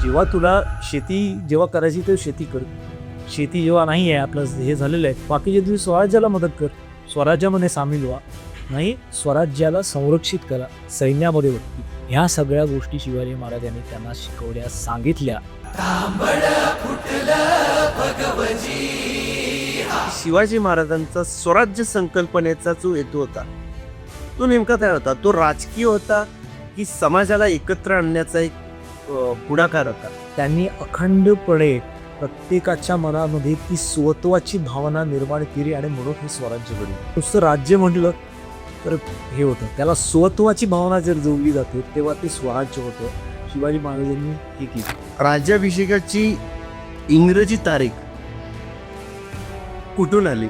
जेव्हा तुला शेती जेव्हा करायची तर शेती कर. शेती जेव्हा नाही आहे आपलं हे झालेलं आहे, बाकीच्या तुम्ही स्वराज्याला मदत कर, स्वराज्यामध्ये सामील व्हा. नाही, स्वराज्याला संरक्षित करा, सैन्यामध्ये भरती. ह्या सगळ्या गोष्टी शिवाजी महाराजांनी त्यांना शिकवल्या, सांगितल्या. शिवाजी महाराजांचा स्वराज्य संकल्पनेचा जो हेतू होता तो नेमका काय होता? तो राजकीय होता की समाजाला एकत्र आणण्याचा एक पुढाकार होता? त्यांनी अखंडपणे प्रत्येकाच्या मनामध्ये ती स्वत्वाची भावना निर्माण केली आणि म्हणून हे स्वराज्य घडलं. नुसतं राज्य म्हटलं तर हे होतं, त्याला स्वत्वाची भावना जर जोडली जाते तेव्हा ते स्वराज्य होतं. शिवाजी महाराजांनी हे केलं. राज्याभिषेकाची इंग्रजी तारीख कुठून आली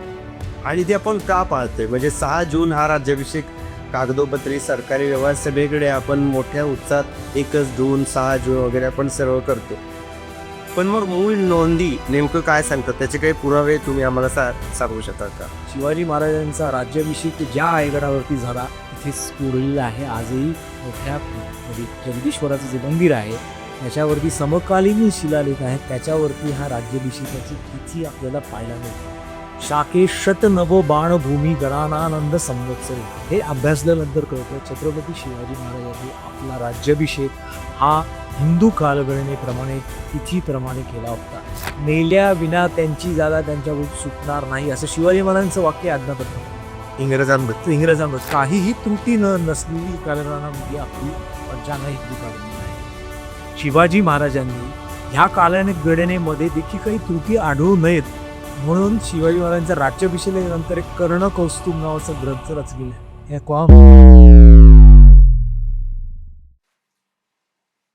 आणि ती आपण का पाळतोय? म्हणजे 6 जून हा राज्याभिषेक कागदोपत्री सरकारी व्यवहार सगळीकडे आपण मोठ्या उत्साहात 1 जून 6 जून वगैरे आपण सर्व करतो, पण मग मूळ नोंदी नेमकं काय सांगतात? त्याचे काही पुरावे तुम्ही आम्हाला सांगू शकाल का? शिवाजी महाराजांचा राज्याभिषेक ज्या आयगडावरती झाला तिथेच कोरलेला आहे. आजही मोठ्या म्हणजे जगदीश्वराचं जे मंदिर आहे त्याच्यावरती समकालीन शिलालेख आहेत, त्याच्यावरती हा राज्याभिषेकाची तिथी आपल्याला पाहायला मिळते. शाके शत नव बाणभूमी गणानानंद संवत्सरी हे अभ्यासल्यानंतर कळतं छत्रपती शिवाजी महाराजांनी आपला राज्याभिषेक हा हिंदू कालगणनेप्रमाणे तिथीप्रमाणे केला होता. मेल्या विना त्यांची जागा त्यांच्याकडून सुटणार नाही, असं शिवाजी महाराजांचं वाक्य आज्ञापत्र इंग्रजांबद्दल काहीही त्रुटी नसलेली कालगणनामध्ये आपली पंचांग हिंदू कालगणना आहे. शिवाजी महाराजांनी ह्या कालगणनेमध्ये देखील काही त्रुटी आढळू नयेत म्हणून शिवाजी महाराजांच्या राज्याभिषेकानंतर एक कर्णकौस्तुभ नावाचा ग्रंथ रचलेला आहे.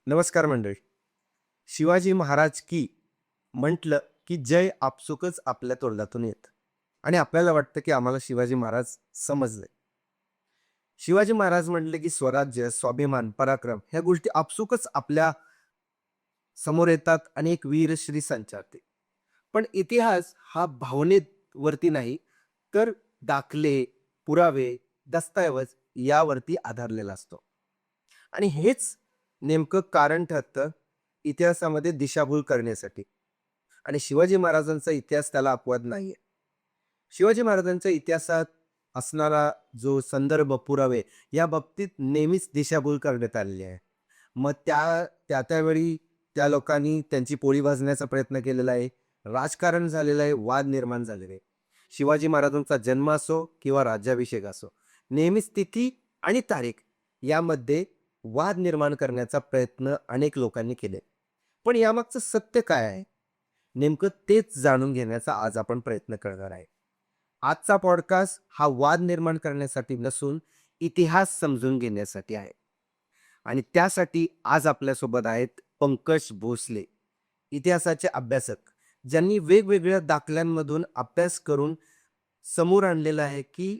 नमस्कार मंडळी. शिवाजी महाराज की म्हटलं की जय आपसुकच आपल्या तोंडातून येतं आणि आपल्याला वाटतं की आम्हाला शिवाजी महाराज समजले. शिवाजी महाराज म्हटले की स्वराज्य, स्वाभिमान, पराक्रम ह्या गोष्टी आपसुकच आपल्या समोर येतात आणि एक वीरश्री संचारते. पण इतिहास हा भावनेवरती नाही तर दाखले, पुरावे, दस्तऐवज यावरती आधारलेला असतो. आणि हेच नेमकं कारण ठरतं इतिहासामध्ये दिशाभूल करण्यासाठी. आणि शिवाजी महाराजांचा इतिहास त्याला अपवाद नाहीये. शिवाजी महाराजांच्या इतिहासात असणारा जो संदर्भ, पुरावे या बाबतीत नेहमीच दिशाभूल करण्यात आलेली आहे. मग त्यावेळी त्या लोकांनी त्यांची पोळी भाजण्याचा प्रयत्न केलेला आहे, राजकारण झालेलं आहे, वाद निर्माण झालेले आहे. शिवाजी महाराजांचा जन्म असो किंवा राज्याभिषेक असो, नेहमीच तिथी आणि तारीख यामध्ये वाद निर्माण करण्याचा प्रयत्न अनेक लोकांनी केले. पण यामागचं सत्य काय आहे नेमकं तेच जाणून घेण्याचा आज आपण प्रयत्न करणार आहे. आजचा पॉडकास्ट हा वाद निर्माण करण्यासाठी नसून इतिहास समजून घेण्यासाठी आहे. आणि त्यासाठी आज आपल्यासोबत आहेत पंकज भोसले, इतिहासाचे अभ्यासक, ज्यांनी वेगवेगळ्या दाखल्यांमधून अभ्यास करून समोर आणलेला आहे की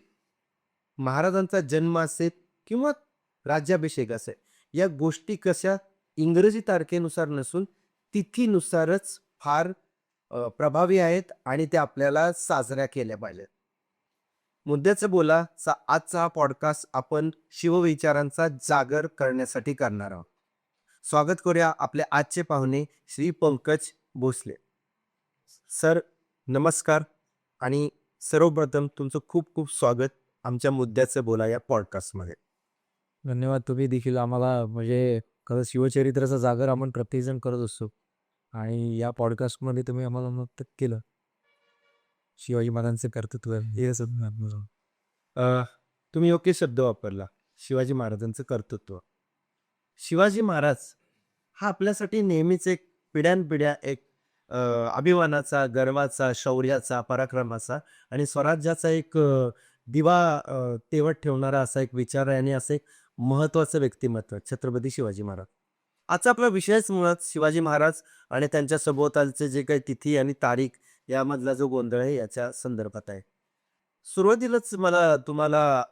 महाराजांचा जन्म असेल किंवा राज्याभिषेक असेल, या गोष्टी कशा इंग्रजी तारखेनुसार नसून तिथीनुसारच फार प्रभावी आहेत आणि त्या आपल्याला साजऱ्या केल्या पाहिजेत. मुद्द्याचं बोला आजचा हा पॉडकास्ट आपण शिवविचारांचा जागर करण्यासाठी करणार आहोत. स्वागत करूया आपले आजचे पाहुणे श्री पंकज भोसले. सर नमस्कार आणि सर्वप्रथम तुमचं खूप खूप स्वागत आमच्या मुद्द्याचं बोला या पॉडकास्टमध्ये. धन्यवाद. तुम्ही देखील आम्हाला म्हणजे खरं शिवचरित्राचा जागर आपण प्रत्येकजण करत असतो आणि या पॉडकास्टमध्ये तुम्ही आम्हाला मदत केलं. शिवाजी महाराजांचं कर्तृत्व हे तुम्ही योग्य शब्द वापरला, शिवाजी महाराजांचं कर्तृत्व. शिवाजी महाराज हा आपल्यासाठी नेहमीच एक पिढ्यानपिढ्या एक अभिमानाचा, गर्वाचा, शौर्याचा, पराक्रमाचा आणि स्वराज्याचा एक दिवा तेवत ठेवणारा असा एक विचार आहे आणि असं एक महत्त्वाचं व्यक्तिमत्व छत्रपती शिवाजी महाराज. आजचा आपला विषयच मुळात शिवाजी महाराज आणि त्यांच्या सभोवतालचे जे काही तिथी आणि तारीख यामधला जो गोंधळ आहे याच्या संदर्भात आहे. सुरुवातीलाच मला तुम्हाला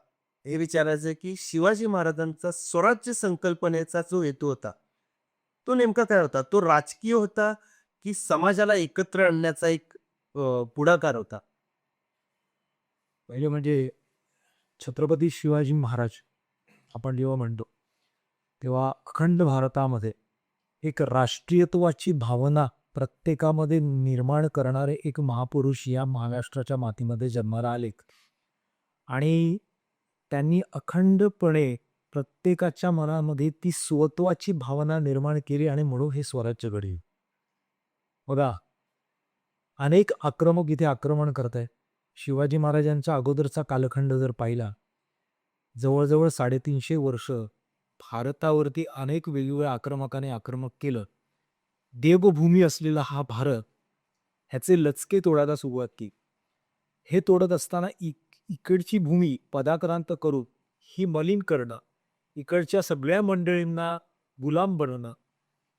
हे विचारायचं आहे की शिवाजी महाराजांचा स्वराज्य संकल्पनेचा जो हेतू होता तो नेमका काय होता? तो राजकीय होता की समाजाला एकत्र आणण्याचा एक पुढाकार होता? पहिले म्हणजे छत्रपती शिवाजी महाराज आपण जेव्हा म्हणतो तेव्हा अखंड भारतामध्ये एक राष्ट्रीयत्वाची भावना प्रत्येकामध्ये निर्माण करणारे एक महापुरुष या महाराष्ट्राच्या मातीमध्ये जन्माला आलेत. आणि त्यांनी अखंडपणे प्रत्येकाच्या मनामध्ये ती स्वत्वाची भावना निर्माण केली आणि म्हणून हे स्वराज्य घडले. बघा, अनेक आक्रमक इथे आक्रमण करत आहेत. शिवाजी महाराजांच्या अगोदरचा कालखंड जर पाहिला, जवळजवळ 350 वर्ष भारतावरती अनेक वेगवेगळ्या आक्रमकाने आक्रमक केलं. देवभूमी असलेला हा भारत ह्याचे लचके तोडायला सुरुवात केली. हे तोडत असताना इकडची भूमी पदाक्रांत करून ही मलिन करणं, इकडच्या सगळ्या मंडळींना गुलाम बनवणं,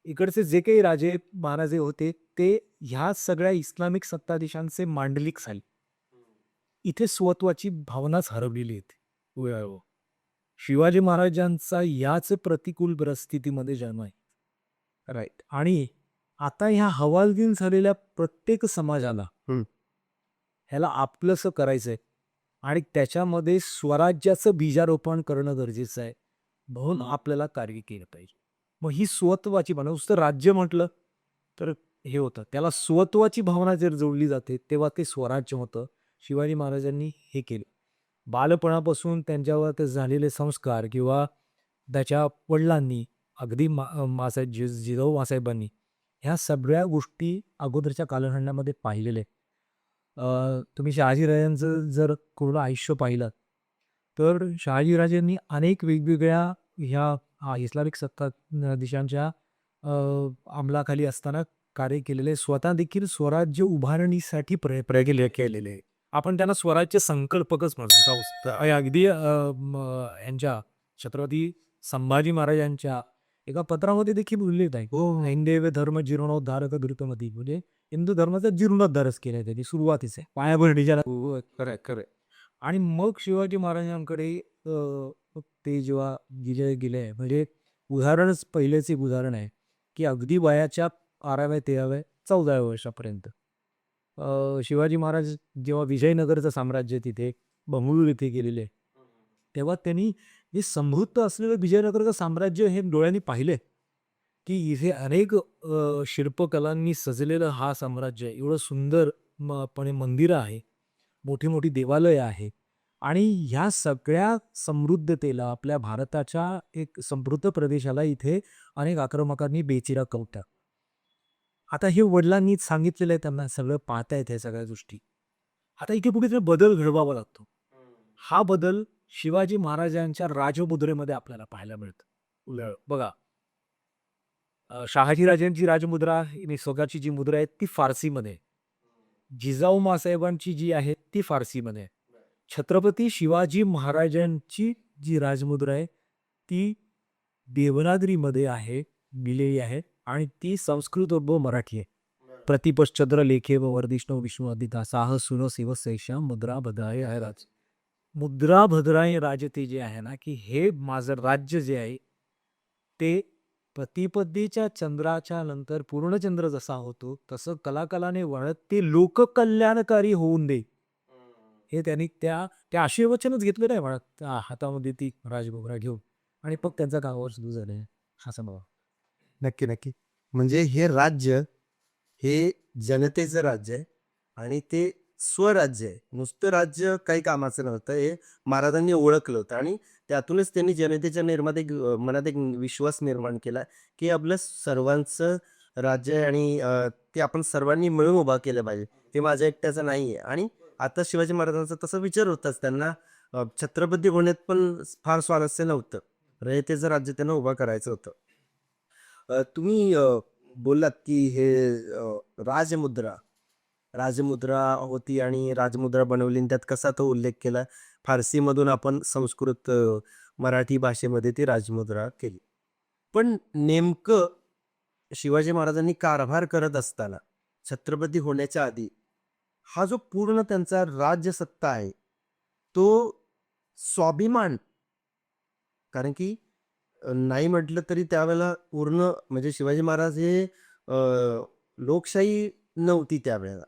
इकडचे जे काही राजे महाराजे होते ते ह्या सगळ्या इस्लामिक सत्ताधीशांचे मांडलिक झाले. इथे स्वत्वाची भावनाच हरवलेली आहे वेळोवेळी. शिवाजी महाराजांचा याच प्रतिकूल परिस्थितीमध्ये जन्म आहे. राईट. आणि आता ह्या हवालदिल झालेल्या प्रत्येक समाजाला ह्याला आपलंसं करायचंय आणि त्याच्यामध्ये स्वराज्याचं बीजारोपण करणं गरजेचं आहे. म्हणून आपल्याला कार्य केलं पाहिजे. मग ही स्वत्वाची भावना, नुसतं राज्य म्हटलं तर हे होतं, त्याला स्वत्वाची भावना जर जोडली जाते तेव्हा ते स्वराज्य होतं. शिवाजी महाराजांनी हे केलं. बालपणापासून त्यांच्यावर ते झालेले संस्कार किंवा त्याच्या वडिलांनी अगदी जिजाऊ मासाहेबांनी ह्या सगळ्या गोष्टी अगोदरच्या कालखंडामध्ये पाहिलेले. तुम्ही शहाजीराजांचं जर पूर्ण आयुष्य पाहिलं तर शहाजीराजांनी अनेक वेगवेगळ्या ह्या इस्लामिक सत्ताधीशांच्या अंमलाखाली असताना कार्य केलेले, स्वतः देखील स्वराज्य उभारणीसाठी प्रयत्न केलेले. आपण त्यांना स्वराज्य संकल्पकच म्हणतो. अगदी यांच्या छत्रपती संभाजी महाराजांच्या एका पत्रामध्ये देखील उल्लेख आहे. हिंदेव धर्म जीर्णोद्धारक द्रुतमती, म्हणजे हिंदू धर्माचा जीर्णोद्धारच केलाय त्यांनी सुरुवातीचे पायाभरणीच्या. खरं. आणि मग शिवाजी महाराजांकडे ते जेव्हा गेले, म्हणजे उदाहरणच पहिलेच एक उदाहरण आहे की अगदी वयाच्या 12व्या 13व्या 14व्या वर्षापर्यंत शिवाजी महाराज जेव्हा विजयनगरचं साम्राज्य तिथे बंगळूर इथे गेलेले, तेव्हा त्यांनी हे समृद्ध असलेलं विजयनगरचं साम्राज्य हे डोळ्यांनी पाहिले की इथे अनेक शिल्पकलांनी सजलेलं हा साम्राज्य आहे. एवढं सुंदर पणे मंदिरं आहे, मोठी मोठी देवालय आहे आणि ह्या सगळ्या समृद्धतेला, आपल्या भारताच्या एक समृद्ध प्रदेशाला इथे अनेक आक्रमकांनी बेचिरा कवटा. आता हे वडिलांनी सांगितलेलं आहे, त्यांना सगळं पाहता येत आहे सगळ्या गोष्टी. आता इथे कुठेतरी बदल घडवावा लागतो. हा बदल शिवाजी महाराजांच्या राजमुद्रेमध्ये आपल्याला पाहायला मिळतं. बघा, शहाजीराजांची राजमुद्रा स्वतःची जी मुद्रा आहे ती फारसीमध्ये, जिजाऊ मासाहेबांची जी आहे ती फारसीमध्ये, छत्रपती शिवाजी महाराजांची जी राजमुद्रा आहे ती देवनागरीमध्ये आहे, लिहिलेली आहे आणि ती संस्कृत व मराठी आहे. प्रतिपश्चंद्र लेखे व वर्धिष्णू विष्णू अदिता साह सुनो शिव सैशा मुद्रा भद्राय आहे राज. मुद्रा भद्राय राज ते जे आहे ना, की हे माझं राज्य जे आहे ते प्रतिपदेच्या चंद्राच्या नंतर पूर्णचंद्र जसा होतो तसं कलाकलाने वाढत ते लोककल्याणकारी होऊन दे. हे त्यांनी त्या आशीर्वचनच घेतलं नाही म्हणत, त्या हातामध्ये ती राजमुद्रा घेऊन, आणि मग त्यांचा कामावर सुरू झाले असं मला. नक्की. म्हणजे हे राज्य हे जनतेचं राज्य आहे आणि ते स्वराज्य आहे. नुसतं राज्य काही कामाचं नव्हतं, हे महाराजांनी ओळखलं होतं आणि त्यातूनच त्यांनी जनतेच्या मनात एक विश्वास निर्माण केला की आपलं सर्वांचं राज्य आहे आणि ते आपण सर्वांनी मिळून उभा केलं पाहिजे, ते माझ्या एकट्याचं नाही आहे. आणि आता शिवाजी महाराजांचा तसा विचार होताच, त्यांना छत्रपती होण्यात पण फार स्वारस्य नव्हतं, रयतेचं राज्य त्यांना उभा करायचं होतं. तुम्ही बोललात की हे राजमुद्रा होती आणि राजमुद्रा बनवली आणि त्यात कसा तो उल्लेख केला, फारसीमधून आपण संस्कृत मराठी भाषेमध्ये ती राजमुद्रा केली. पण नेमकं शिवाजी महाराजांनी कारभार करत असताना, छत्रपती होण्याच्या आधी, हा जो पूर्ण त्यांचा राज्यसत्ता आहे तो स्वाभिमान, कारण की नाही म्हटलं तरी त्यावेळेला पूर्ण म्हणजे शिवाजी महाराज हे लोकशाही नव्हती त्यावेळेला,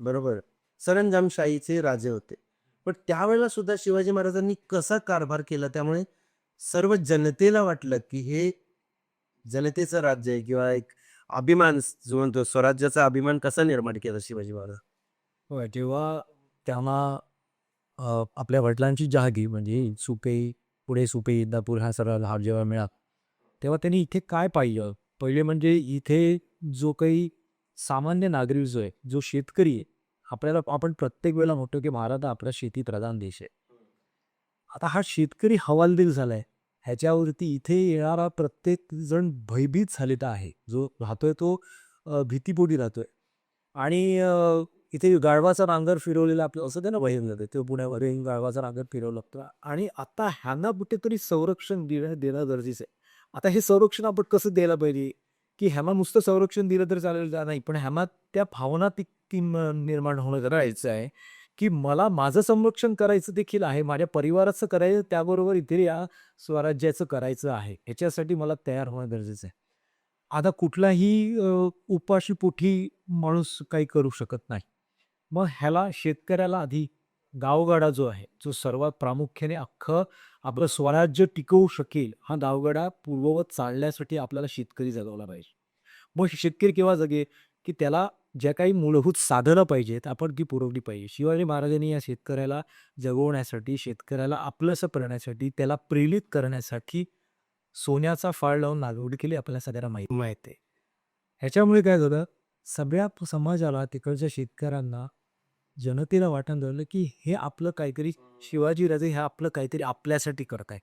बरोबर, सरंजामशाहीचे राजे होते. पण त्यावेळेला सुद्धा शिवाजी महाराजांनी कसा कारभार केला, त्यामुळे सर्व जनतेला वाटलं की हे जनतेचं राज्य आहे किंवा एक अभिमान जो म्हणतो स्वराज्याचा अभिमान कसा निर्माण केला शिवाजी महाराज. होय, जेव्हा त्यांना आपल्या वडिलांची जहागी म्हणजे सुपे, पुढे सुपे, इंदापूर हा सगळा लाभ जेव्हा मिळाला, तेव्हा त्यांनी इथे काय पाहिलं? पहिले म्हणजे इथे जो काही सामान्य नागरिक जो आहे, जो शेतकरी आहे, आपण प्रत्येक वेळेला म्हणतो की भारत हा आपला शेतीप्रधान देश आहे. आता हा शेतकरी हवालदिल झालाय. ह्याच्यावरती इथे येणारा प्रत्येक जण भयभीत झालेला आहे. जो राहतोय तो भीतीपोटी राहतोय. आणि इथे गाढवाचा नांगर फिरवलेला आपलं असं त्यांना वहीन जाते. ते पुण्यामध्ये गाढवाचा नांगर फिरवला लागतो आणि आता ह्यांना कुठेतरी संरक्षण देणं गरजेचं आहे. आता हे संरक्षण आपण कसं द्यायला पाहिजे, की ह्यांना नुसतं संरक्षण दिलं तर चालेल का नाही, पण ह्यांना त्या भावना निर्माण होणं गरजेचं आहे, की मला माझं संरक्षण करायचं देखील आहे, माझ्या परिवाराचं करायचं, त्याबरोबर इथे या स्वराज्याचं करायचं आहे. ह्याच्यासाठी मला तयार होणं गरजेचं आहे. आता कुठलाही उपाशीपोटी माणूस काही करू शकत नाही. मग ह्याला शेतकऱ्याला आधी गावगाडा जो आहे, जो सर्वात प्रामुख्याने अख्खं आपलं स्वराज्य टिकवू शकेल, हा गावगाडा पूर्ववत चालण्यासाठी आपल्याला शेतकरी जगवला पाहिजे. मग शेतकरी केव्हा जगेल, की त्याला ज्या काही मूलभूत साधनं पाहिजेत, आपण ती पुरवली पाहिजे. शिवाजी महाराजांनी या शेतकऱ्याला जगवण्यासाठी, शेतकऱ्याला आपलंसं करण्यासाठी, त्याला प्रेरित करण्यासाठी सोन्याचा फाळ लावून लागवड केली, आपल्याला सगळ्यांना माहीत आहे. ह्याच्यामुळे काय झालं, सगळ्या समाजाला, तिकडच्या शेतकऱ्यांना, जनतेला वाटायला लागलं, की हे आपलं काहीतरी शिवाजीराजे हे आपलं काहीतरी आपल्यासाठी करतायत.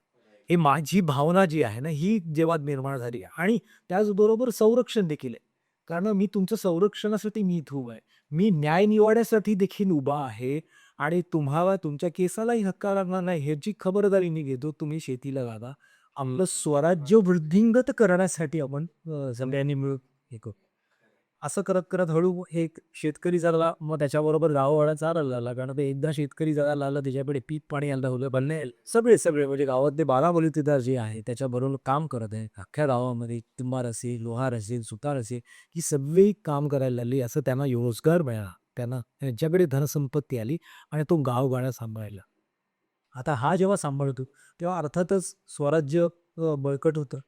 हे माझी भावना जी आहे ना, ही जेव्हा निर्माण झाली आणि त्याचबरोबर संरक्षण देखील आहे. कारण मी तुमच्या संरक्षणासाठी मी इथं उभा आहे. मी न्याय निवाड्यासाठी देखील उभा आहे आणि तुम्हाला तुमच्या केसालाही धक्का लागणार नाही ह्याची खबरदारी मी घेतो. तुम्ही शेतीला लागा. आपलं स्वराज्य वृद्धिंगत करण्यासाठी आपण सगळ्यांनी मिळून हे करू. असं करत हळू एक शेतकरी झाला, मग त्याच्याबरोबर गाववाडा चालायला लागला. कारण ते एकदा शेतकरी जगायला लागला, त्याच्याकडे पीक पाणी यायला लागलं. बनले सगळे म्हणजे गावातले 12 बलुतेदार जे आहे, त्याच्याबरोबर काम करत आहे. अख्ख्या गावामध्ये कुंभार असेल, लोहार असेल, सुतार असेल, ही सगळी काम करायला लागली. असं त्यांना रोजगार मिळाला. त्यांच्याकडे धनसंपत्ती आली आणि तो गावगाडा सांभाळला. आता हा जेव्हा सांभाळतो, तेव्हा अर्थातच स्वराज्य बळकट होतं.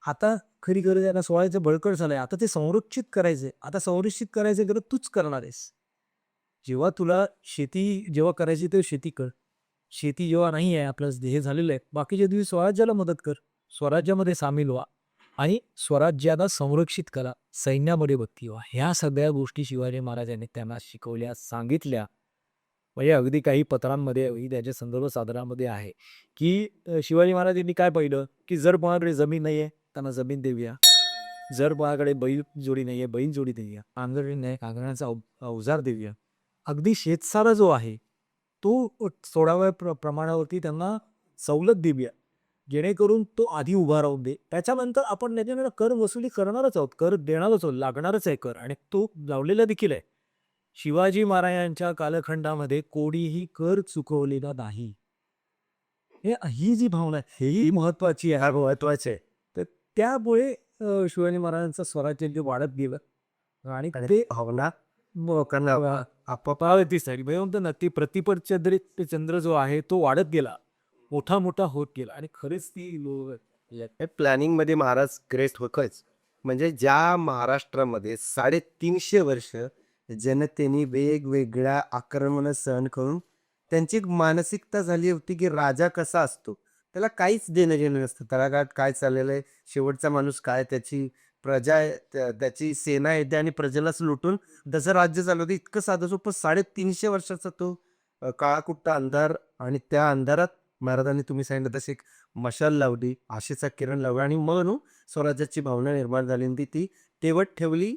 आता खरी गरज आहे ना, स्वराज्य बळकट झालंय. आता ते संरक्षित करायचंय. आता संरक्षित करायचं गरज तूच करणार आहेस. जेव्हा तुला शेती जेव्हा करायची तेव्हा शेती कर. शेती जेव्हा नाही आहे, आपलं हे झालेलं आहे, बाकीच्या दिवशी स्वराज्याला मदत कर. स्वराज्यामध्ये सामील व्हा आणि स्वराज्याला संरक्षित करा. सैन्यामध्ये भरती व्हा. ह्या सगळ्या गोष्टी शिवाजी महाराजांनी त्यांना शिकवल्या, सांगितल्या. म्हणजे अगदी काही पत्रांमध्ये, अगदी त्याच्या संदर्भ साधनामध्ये आहे, की शिवाजी महाराजांनी काय पाहिलं, की जर कोणाकडे जमीन नाही आहे, त्यांना जमीन देऊया. जर कोणाकडे बैल जोडी नाही आहे, बैल जोडी देऊया. नांगरणी नाही, नांगरण्याचा अवजार देऊया. अगदी शेतसारा जो आहे, तो सोडाव्या प्रमाणावरती त्यांना सवलत देऊया. जेणेकरून तो आधी उभा राहून दे. त्याच्यानंतर आपण त्याच्याकडे कर वसुली करणारच आहोत, कर देणारच आहोत, लागणारच आहे कर आणि तो लावलेला देखील आहे. शिवाजी महाराजांच्या कालखंडामध्ये कोणीही कर चुकवलेला नाही. ही जी भावना आहे, ही महत्वाची आहे. हा महत्वाचे आहे. तर त्यामुळे शिवाजी महाराजांचं स्वराज्य जे वाढत गेलं आणि आणि ते भावना लोकांना आपापसारी म्हणतो ना, ती प्रतिपद ते चंद्र जो आहे तो वाढत गेला, मोठा होत गेला आणि खरेच ती हे प्लॅनिंग मध्ये महाराज ग्रेट होतच. म्हणजे ज्या महाराष्ट्रामध्ये 350 वर्ष जनतेने वेगवेगळ्या आक्रमण सहन करून त्यांची एक मानसिकता झाली होती की राजा कसा असतो त्याला काहीच देणं घेणं नसतं. तळागाळात काय चाललेलं आहे, शेवटचा माणूस काय, त्याची प्रजा आहे, त्याची सेना येते आणि प्रजेलाच लुटून जसं राज्य चालवतं. इतकं साधं सोपं 350 वर्षाचा तो काळाकुट्टा अंधार आणि त्या अंधारात महाराजांनी तुम्ही सांगितलं तशी एक मशाल लावली, आशेचा किरण लावला आणि म्हणून स्वराज्याची भावना निर्माण झाली आणि ती तेवत ठेवली.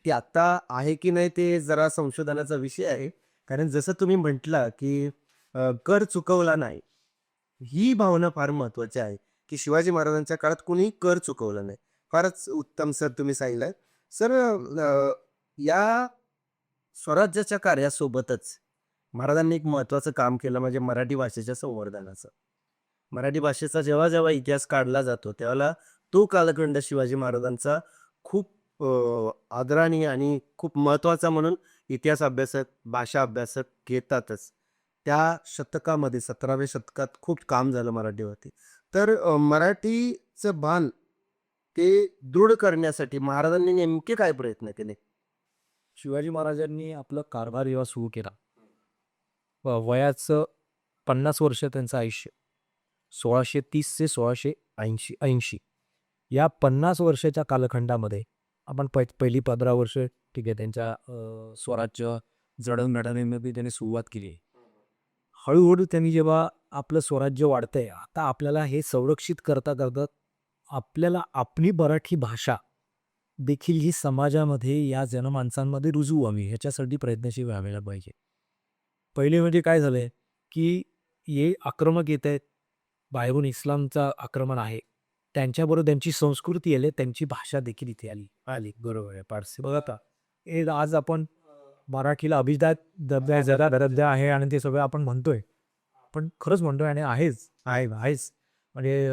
ती आता आहे की नाही ते जरा संशोधनाचा विषय आहे. कारण जसं तुम्ही म्हटला की कर चुकवला नाही. ही भावना फार महत्वाची आहे, की शिवाजी महाराजांच्या काळात कुणीही कर चुकवला नाही. फारच उत्तम सर तुम्ही सांगितलं. सर या स्वराज्याच्या कार्यासोबतच महाराजांनी एक महत्त्वाचं काम केलं म्हणजे मराठी भाषेच्या संवर्धनाचं. मराठी भाषेचा जेव्हा जेव्हा इतिहास काढला जातो त्यावेळेला तो कालखंड शिवाजी महाराजांचा खूप आदराने आणि खूप महत्त्वाचा म्हणून इतिहास अभ्यासक, भाषा अभ्यासक घेतातच. त्या शतकामध्ये 17व्या शतकात खूप काम झालं मराठीवरती. तर मराठीचं बाण ते दृढ करण्यासाठी महाराजांनी नेमके काय प्रयत्न केले? शिवाजी महाराजांनी आपलं कारभार जेव्हा सुरू केला, वयाचं 50 वर्ष त्यांचं आयुष्य 1630 ते 1680 या 50 वर्षाच्या कालखंडामध्ये आपण पहिली 15 वर्ष ठीक आहे त्यांच्या स्वराज्य जडणघडणीमध्ये त्यांनी सुरुवात केली. हळूहळू त्यांनी जेव्हा आपलं स्वराज्य वाढतंय, आता आपल्याला हे संरक्षित करता करता आपल्याला आपली मराठी भाषा देखील ही समाजामध्ये या जनमानसांमध्ये रुजू व्हावी ह्याच्यासाठी प्रयत्नशील व्हायला पाहिजे. पहिले म्हणजे काय झालंय, की हे आक्रमक येत आहेत, बाहेरून इस्लामचं आक्रमण आहे. त्यांच्याबरोबर त्यांची संस्कृती आली, त्यांची भाषा देखील इथे आली आली. बरोबर आहे. पारसी बघा आता हे आज आपण मराठीला अभिजात दर्जा आहे आणि ते सगळं आपण म्हणतोय. पण खरंच म्हणतोय आणि आहेच. म्हणजे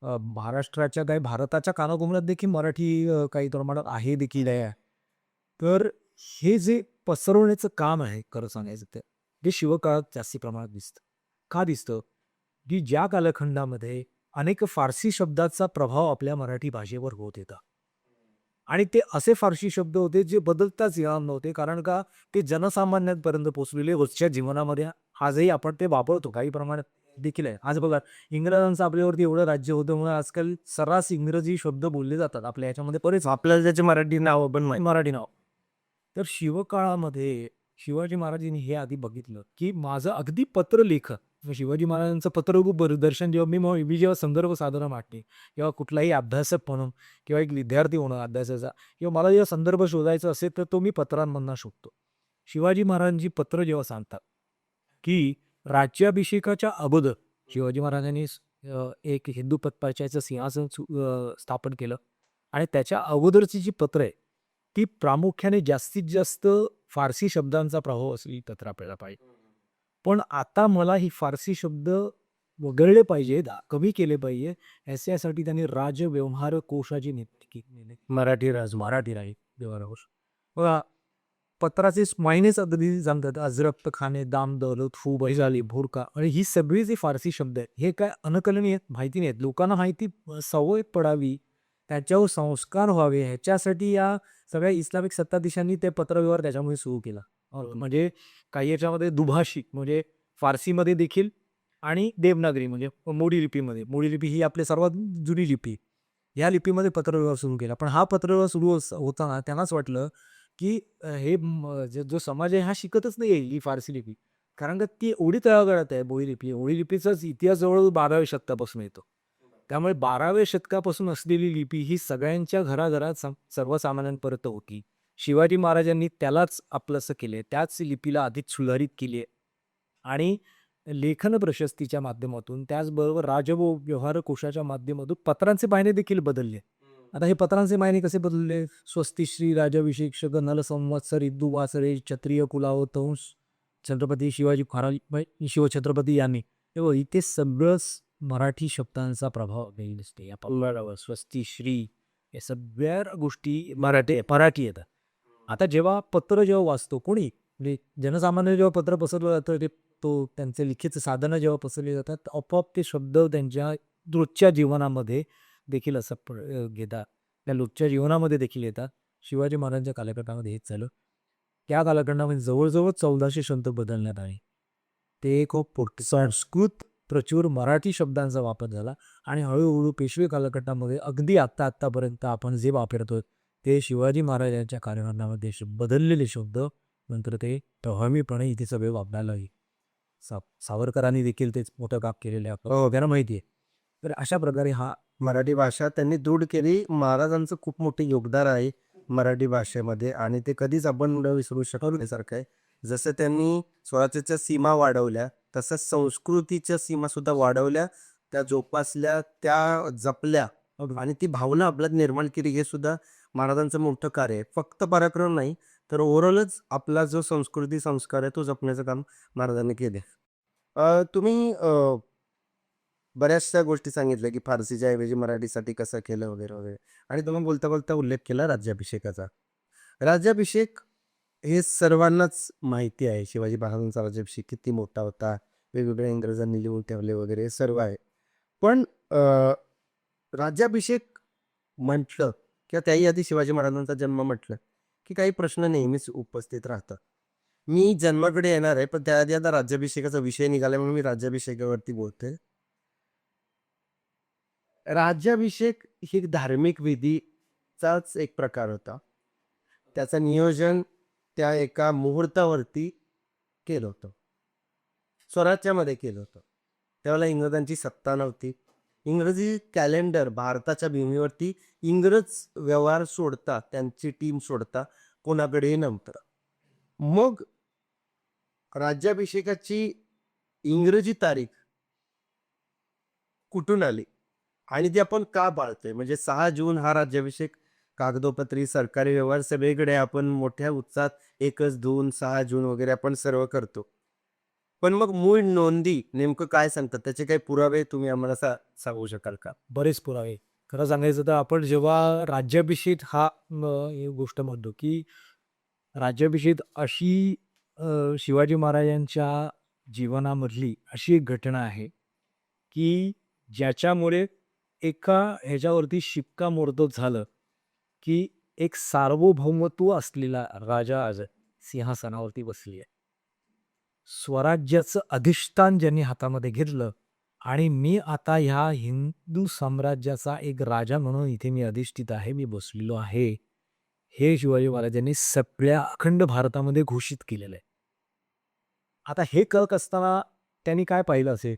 महाराष्ट्राच्या काही भारताच्या कानाकोपऱ्यात देखील मराठी काही प्रमाणात आहे देखील आहे. तर हे जे पसरवण्याचं काम आहे खरं सांगायचं तर, ते शिवकाळात जास्ती प्रमाणात दिसतं. का दिसतं? की ज्या कालखंडामध्ये अनेक फारसी शब्दाचा प्रभाव आपल्या मराठी भाषेवर होत होता. आणि ते असे फारसी शब्द होते जे बदलताच येणार नव्हते. कारण का ते जनसामान्यांपर्यंत पोहोचलेले रोजच्या जीवनामध्ये आजही आपण ते वापरतो काही प्रमाणात देखील आहे. आज बघा इंग्रजांचं आपल्यावरती एवढं राज्य होतं म्हणून आजकाल सर्रास इंग्रजी शब्द बोलले जातात आपल्या याच्यामध्ये बरेच आपल्याला त्याचे मराठी नाव पण माहिती. मराठी नाव. तर शिवकाळामध्ये शिवाजी महाराजांनी हे आधी बघितलं, की माझं अगदी पत्रलेखन शिवाजी महाराजांचं पत्ररूप दर्शन जेव्हा मी जेव्हा संदर्भ साधना मांडते किंवा कुठलाही अभ्यासक म्हणून किंवा एक विद्यार्थी होणं अभ्यासाचा किंवा मला जेव्हा संदर्भ शोधायचा असेल तर तो मी पत्रांमधनं शोधतो. शिवाजी महाराजांची पत्र जेव्हा सांगतात, की राज्याभिषेकाच्या अगोदर शिवाजी महाराजांनी एक हिंदू पंचायतचं सिंहासन स्थापन केलं आणि त्याच्या अगोदरची जी पत्र आहे ती प्रामुख्याने जास्तीत जास्त फारसी शब्दांचा प्रभाव असलेली पत्र आपल्याला पाहिजे. पण आता मला ही फारसी शब्द वगळले पाहिजे, कमी केले पाहिजे यासाठी त्यांनी राजव्यवहार कोशाची निर्मिती केली. मराठी व्यवहार कोश. बघा पत्राचे मायनेच अगदी सांगतात अजरक्त खाणे दाम दौलत फू बैजाली भोरका आणि ही सगळी जी फारसी शब्द आहेत हे काय अनकलनीय आहेत माहिती नाहीत. लोकांना माहिती सवय पडावी त्याच्यावर संस्कार व्हावे ह्याच्यासाठी या सगळ्या इस्लामिक सत्ताधीशांनी ते पत्रव्यवहार त्याच्यामुळे सुरू केला. म्हणजे काही याच्यामध्ये दुभाषिक म्हणजे फारसीमध्ये देखील आणि देवनागरी म्हणजे मोडी लिपी ही आपली सर्वात जुनी लिपी. या लिपीमध्ये पत्रव्यवहार सुरू केला. पण हा पत्रव्यवहार सुरू होताना त्यांनाच वाटलं की हे जो समाज आहे हा शिकतच नाही ही फारसी लिपी. कारण का ती एवढी तळागाळात आहे ओडी लिपीचाच इतिहास जवळ 12व्या शतकापासून येतो. त्यामुळे 12व्या शतकापासून असलेली लिपी ही सगळ्यांच्या घराघरात सर्वसामान्यांपर्यंत होती. शिवाजी महाराजांनी त्यालाच आपलंसं केले, त्याच लिपीला अधिक सुधारित केली आणि लेखन प्रशस्तीच्या माध्यमातून त्याचबरोबर राजव्यवहार कोशाच्या माध्यमातून पत्रांचे मायने देखील बदलले. आता हे पत्रांचे मायने कसे बदलले? स्वस्ती श्री राजाभिषेक शक नल संवत्सर इद्दू वासरे क्षत्रिय कुलावतंस छत्रपती शिवाजी महाराज शिवछत्रपती यांनी तेव्हा इथे सगळंच मराठी शब्दांचा प्रभाव दिसते. या पल्लवावर स्वस्ती श्री या सगळ्या गोष्टी मराठी येतात. आता जेव्हा पत्र जेव्हा वाचतो कोणी म्हणजे जनसामान्य जेव्हा पत्र पसरलं जातं त्यांचे लिखित साधनं जेव्हा पसरली जातात आपोआप ते शब्द त्यांच्या रोजच्या जीवनामध्ये देखील असं घेतात त्या रोजच्या जीवनामध्ये देखील येतात. शिवाजी महाराजांच्या कालखंडामध्ये हेच झालं. त्या कालखंडामध्ये जवळजवळ 1400 शब्द बदलण्यात आले. ते खूप संस्कृत प्रचूर मराठी शब्दांचा वापर झाला आणि हळूहळू पेशवे कालखंडामध्ये अगदी आत्तापर्यंत आपण जे वापरतो ते शिवाजी महाराजांच्या कालखंडामध्ये बदललेले शब्द नंतर ते प्रभावीपणे इथे सगळे वापरायला लागले. सावरकरांनी देखील तेच मोठं काम केलेलं आहे आपल्याला माहिती आहे. तर अशा प्रकारे हा मराठी भाषा त्यांनी दृढ केली. महाराजांचं खूप मोठे योगदान आहे मराठी भाषेमध्ये आणि ते कधीच आपण न विसरू शकण्यासारखं आहे. जसं त्यांनी स्वराज्याच्या सीमा वाढवल्या तसंच संस्कृतीच्या सीमा सुद्धा वाढवल्या, त्या जोपासल्या, त्या जपल्या आणि ती भावना आपल्यात निर्माण केली. हे सुद्धा महाराजांचं मोठं कार्य आहे. फक्त पराक्रम नाही तर ओव्हरऑलच आपला जो संस्कृती संस्कार आहे तो जपण्याचं काम महाराजांनी केले. तुम्ही बऱ्याचशा गोष्टी सांगितल्या की फारसीच्या ऐवजी मराठीसाठी कसं केलं वगैरे वगैरे आणि तुम्ही बोलता बोलता उल्लेख केला राज्याभिषेकाचा. राज्याभिषेक हे सर्वांनाच माहिती आहे शिवाजी महाराजांचा राज्याभिषेक किती मोठा होता, वेगवेगळ्या इंग्रजांनी लिहून ठेवले वगैरे हे सर्व आहे. पण राज्याभिषेक म्हटलं किंवा त्याही आधी शिवाजी महाराजांचा जन्म म्हटलं, की काही प्रश्न नेहमीच उपस्थित राहतात. मी जन्माकडे येणार आहे, पण त्याआधी आता राज्याभिषेकाचा विषय निघाला म्हणून मी राज्याभिषेकावरती बोलतोय. राज्याभिषेक ही धार्मिक विधीचाच एक प्रकार होता. त्याचं नियोजन त्या एका मुहूर्तावरती केलं होतं. स्वराज्यामध्ये केलं होतं. त्यावेळेला इंग्रजांची सत्ता नव्हती. इंग्रजी कॅलेंडर भारताच्या भूमीवरती इंग्रज व्यवहार सोडता, त्यांची टीम सोडता कोणाकडेही नव्हतं. मग राज्याभिषेकाची इंग्रजी तारीख कुठून आली आणि ती आपण का पाळतोय? म्हणजे 6 जून हा राज्याभिषेक कागदोपत्री सरकारी व्यवहार सगळीकडे आपण मोठ्या उत्साहात 1च जून, 6 जून वगैरे आपण सर्व करतो. पण मग मूळ नोंदी नेमकं काय सांगतात? त्याचे काही पुरावे तुम्ही आम्हाला सांगू शकाल का? बरेच पुरावे. खरं सांगायचं तर आपण जेव्हा राज्याभिषेक हा ही गोष्ट म्हणतो, की राज्याभिषेक अशी शिवाजी महाराजांच्या जीवनामधली अशी एक घटना आहे, की ज्याच्यामुळे एका ह्याच्यावरती शिक्कामोर्तब झालं, की एक सार्वभौमत्व असलेला राजा आज सिंहासनावरती बसली आहे. स्वराज्याचं अधिष्ठान ज्यांनी हातामध्ये घेतलं आणि मी आता ह्या हिंदू साम्राज्याचा एक राजा म्हणून इथे मी अधिष्ठित आहे, मी बसलेलो आहे. हे शिवाजी महाराजांनी सगळ्या अखंड भारतामध्ये घोषित केलेलं आहे. आता हे करत असताना त्यांनी काय पाहिलं असेल?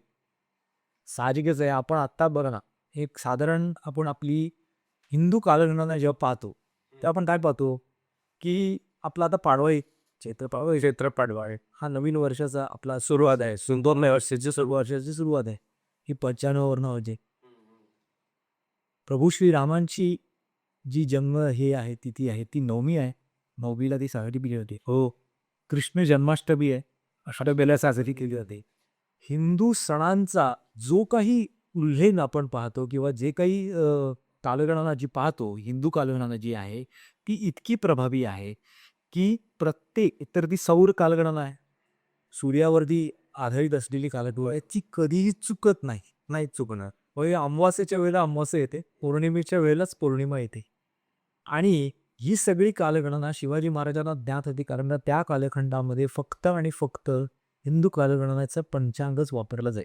साहजिकच आहे. आपण आत्ता बघा ना, एक साधारण आपण आपली हिंदू कालगणना जेव्हा पाहतो, तेव्हा आपण काय पाहतो, की आपला आता पाडवा आहे, चैत्र पाडवा आहे. हा नवीन वर्षाचा आपला सुरुवात आहे. 2 वर्षाची सुरुवात आहे. ही 95 वर्ण होते. प्रभू श्रीरामांची जी जन्म हे आहे, तिथी आहे, ती 9मी आहे. 9मीला ती साजरी केली जाते. हो, कृष्ण जन्माष्टमी आहे. अष्टमीला साजरी केली जाते. हिंदू सणांचा जो काही उल्लेख आपण पाहतो किंवा जे काही कालगणना जी पाहतो, हिंदू कालगणना जी आहे, ती इतकी प्रभावी आहे, की प्रत्येक एकतर ती सौर कालगणना आहे. सूर्यावरती आधारित असलेली कालगणना आहे, ती कधीही चुकत नाही. नाही चुकणार. होय, अमावास्येच्या वेळेला अमावास्या येते, पौर्णिमेच्या वेळेलाच पौर्णिमा येते. आणि ही सगळी कालगणना शिवाजी महाराजांना ज्ञात होती, कारण त्या कालखंडामध्ये फक्त आणि फक्त हिंदू कालगणनेचं पंचांगच वापरलं जाई.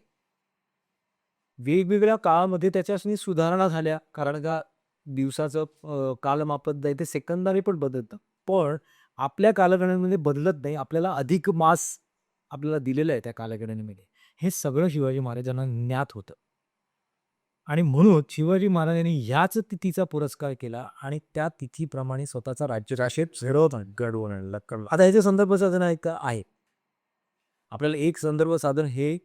वेगवेगळ्या काळामध्ये त्याच्याशी सुधारणा झाल्या, कारण का दिवसाचं कालमापन आहे ते सेकंदाने पण बदलतं. पण आपल्या कालगणनेमध्ये बदलत नाही. आपल्याला अधिक मास आपल्याला दिलेलं आहे त्या कालगणनेमध्ये. हे सगळं शिवाजी महाराजांना ज्ञात होतं. आणि म्हणून शिवाजी महाराजांनी ह्याच तिथीचा पुरस्कार केला आणि त्या तिथीप्रमाणे स्वतःचा राज्याभिषेक घडवून आणला. आता ह्याचे संदर्भ साधन आहे. आपल्याला एक संदर्भ साधन हे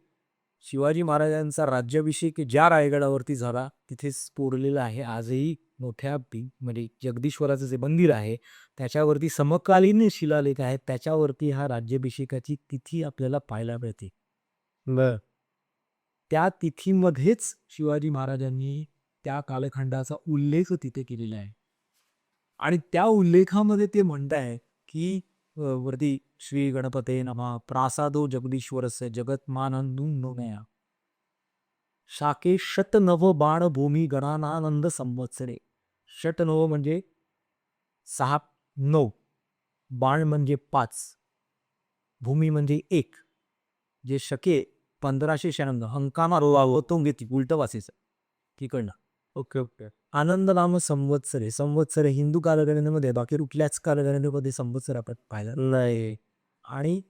शिवाजी महाराजांचा राज्याभिषेक ज्या रायगडावरती झाला तिथेच कोरलेलं आहे. आजही मोठ्या म्हणजे जगदीश्वराचं जे मंदिर आहे त्याच्यावरती समकालीन शिलालेख आहेत. त्याच्यावरती हा राज्याभिषेकाची तिथी आपल्याला पाहायला मिळते. बरं. त्या तिथीमध्येच शिवाजी महाराजांनी त्या कालखंडाचा उल्लेख तिथे केलेला आहे. आणि त्या उल्लेखामध्ये ते म्हणत आहे, की वरती श्री गणपते नमः प्रासादो जगदीश्वरस्य जगत्मानंदुन्नया शाके शतनव बाण भूमी गणानानंद संवत्सरे. शतनव म्हणजे 6, 9, बाण म्हणजे 5, भूमी म्हणजे 1, जे शके 1596 अंकाना रोवावतो घेतली उलट वाचायचं तिकडनं. Okay, okay. आनंद नाम संवत्सरे. संवत्सरे हिंदू कालगणनेमध्ये बाकी कुठल्याच कालगणनेमध्ये संवत्सर आपण पाहिलं नाही. आणि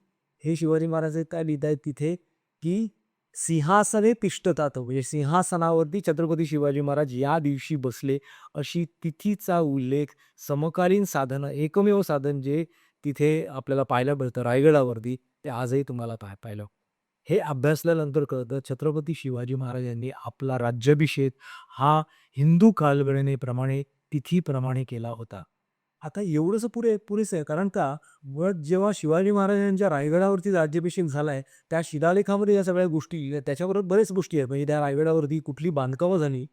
हे शिवाजी महाराज काय लिहित आहेत तिथे, की सिंहासने तिष्ठतात, म्हणजे सिंहासनावरती छत्रपती शिवाजी महाराज या दिवशी बसले अशी तिथीचा उल्लेख समकालीन साधन, एकमेव साधन जे तिथे आपल्याला पाहायला मिळतं रायगडावरती, ते आजही तुम्हाला पाहायला. हे अभ्यासल्यानंतर कळतं छत्रपती शिवाजी महाराजांनी आपला राज्याभिषेक हा हिंदू कालगणनेप्रमाणे तिथीप्रमाणे केला होता. आता एवढंच पुरेसं आहे, कारण का मुळात जेव्हा शिवाजी महाराजांच्या रायगडावरती राज्याभिषेक झालाय त्या शिलालेखामध्ये या सगळ्या गोष्टी लिहिल्या. त्याच्याबरोबर बरेच गोष्टी आहेत, म्हणजे त्या रायगडावरती कुठली बांधकामं झाली,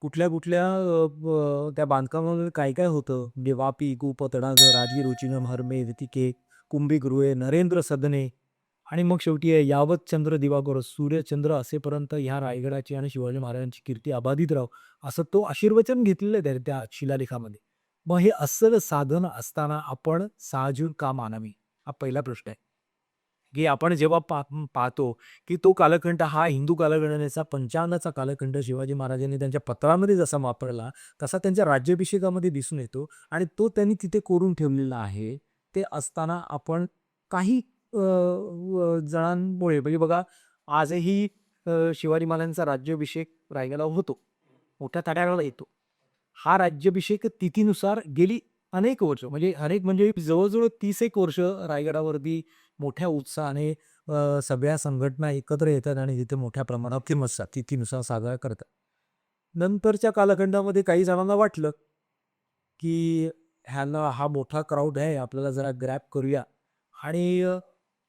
कुठल्या कुठल्या त्या बांधकामामध्ये काय काय होतं, म्हणजे वापी, कूप, तडाग, राजगीर, उचिनम, हरमे, ऋतिके, कुंभीगृहे, नरेंद्र सदने आणि मग शेवटी आहे यावत चंद्र दिवाकर सूर्यचंद्र असेपर्यंत ह्या रायगडाची आणि शिवाजी महाराजांची कीर्ती अबाधित राहो असं तो आशीर्वचन घेतलेलं आहे त्या शिलालेखामध्ये. मग हे असलं साधन असताना आपण 6 जून का मानावी? हा पहिला प्रश्न आहे. की आपण जेव्हा पाहतो की तो कालखंड हा हिंदू कालगणनेचा 55चा कालखंड शिवाजी महाराजांनी त्यांच्या पत्रामध्ये जसा वापरला तसा त्यांच्या राज्याभिषेकामध्ये दिसून येतो आणि तो त्यांनी तिथे कोरून ठेवलेला आहे. ते असताना आपण काही जणांमुळे म्हणजे बघा आजही शिवाजी महाराजांचा राज्याभिषेक रायगडावर होतो. मोठ्या तडाख्याला येतो. हा राज्याभिषेक तिथीनुसार गेली अनेक वर्ष म्हणजे अनेक म्हणजे जवळ-जवळ 30 एक वर्ष रायगडावरती मोठ्या उत्साहाने सगळ्या संघटना एकत्र येतात आणि तिथे मोठ्या प्रमाणात फेमस तिथीनुसार साजरा करतात. नंतरच्या कालखंडामध्ये काही जणांना वाटलं, की ह्याला हा मोठा क्राऊड आहे, आपल्याला जरा ग्रॅब करूया आणि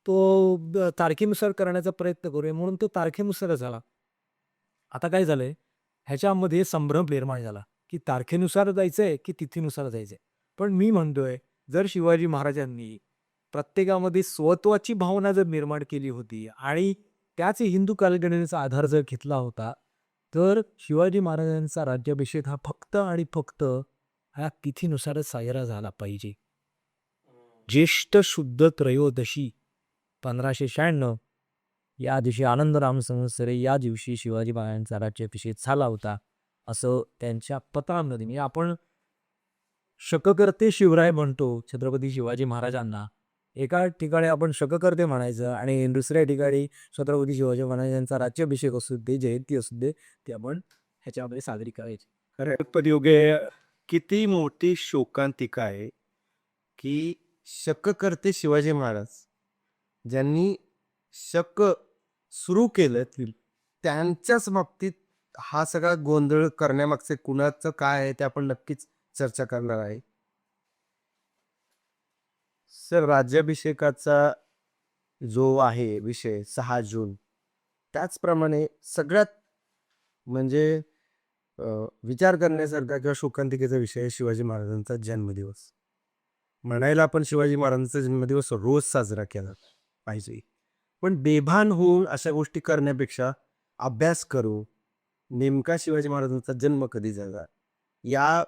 तो तारखेनुसार करण्याचा प्रयत्न करूया म्हणून तो तारखेनुसारच झाला. आता काय झालंय, ह्याच्यामध्ये संभ्रम निर्माण झाला, की तारखेनुसार जायचंय की तिथीनुसार जायचंय. पण मी म्हणतोय, जर शिवाजी महाराजांनी प्रत्येकामध्ये स्वत्वाची भावना जर निर्माण केली होती आणि त्याच हिंदू कालगणनेचा आधार जर घेतला होता, तर शिवाजी महाराजांचा राज्याभिषेक हा फक्त आणि फक्त ह्या तिथीनुसारच साजरा झाला पाहिजे. ज्येष्ठ शुद्ध त्रयोदशी 1596 या दिवशी आनंदराम संवत्सरे या दिवशी शिवाजी महाराजांचा राज्याभिषेक झाला होता, असं त्यांच्या पत्रामध्ये म्हणजे आपण शककर्ते शिवराय म्हणतो छत्रपती शिवाजी महाराजांना. एका ठिकाणी आपण शककर्ते म्हणायचं आणि दुसऱ्या ठिकाणी छत्रपती शिवाजी महाराजांचा राज्याभिषेक असू दे, जयंती असू दे, ते आपण ह्याच्यामध्ये साजरी करायची. खरं किती मोठी शोकांतिका आहे की शक शिवाजी महाराज ज्यांनी शक सुरू केलं त्यांच्याच बाबतीत हा सगळा गोंधळ करण्यामागचे कुणाचं काय आहे ते आपण नक्कीच चर्चा करणार आहे. सर, राज्याभिषेकाचा जो आहे विषय 6 जून त्याचप्रमाणे सगळ्यात म्हणजे विचार करण्यासारखा किंवा शोकांतिकेचा विषय आहे शिवाजी महाराजांचा जन्मदिवस. म्हणायला आपण शिवाजी महाराजांचा जन्मदिवस रोज साजरा केला पाहिजे, पण बेभान होऊन अशा गोष्टी करण्यापेक्षा अभ्यास करू, नेमका शिवाजी महाराजांचा जन्म कधी झाला या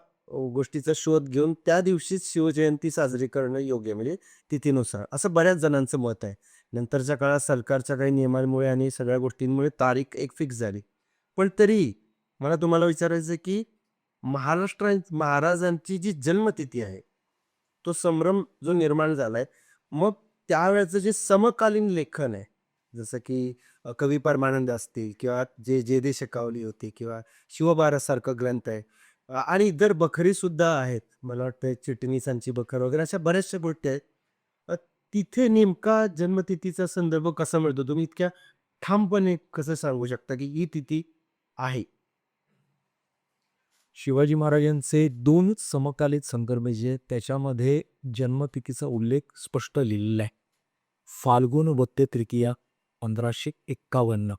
गोष्टीचा शोध घेऊन त्या दिवशीच शिवजयंती साजरी करणं योग्य, म्हणजे तिथीनुसार, असं बऱ्याच जणांचं मत आहे. नंतरच्या काळात सरकारच्या काही नियमांमुळे आणि सगळ्या गोष्टींमुळे तारीख एक फिक्स झाली, पण तरी मला तुम्हाला विचारायचं की महाराजांची जी जन्मतिथी आहे तो संभ्रम जो निर्माण झालाय, मग त्यावेळेचं जे समकालीन लेखन आहे जसं की कवी परमानंद असतील किंवा जे दे शकावली होती किंवा शिवभारतसारखं ग्रंथ आहे आणि इतर बखरी सुद्धा आहेत, मला वाटतं चिटणीसांची बखर वगैरे अशा बऱ्याचशा गोष्टी आहेत. तिथे नेमका जन्मतिथीचा संदर्भ कसा मिळतो? तुम्ही इतक्या ठामपणे कसं सांगू शकता की ही तिथी आहे? शिवाजी महाराजांचे 2 समकालीन संदर्भ जे त्याच्यामध्ये जन्मतिथीचा उल्लेख स्पष्ट लिहिलेला आहे. फाल्गुन वद्य तृतीया 1551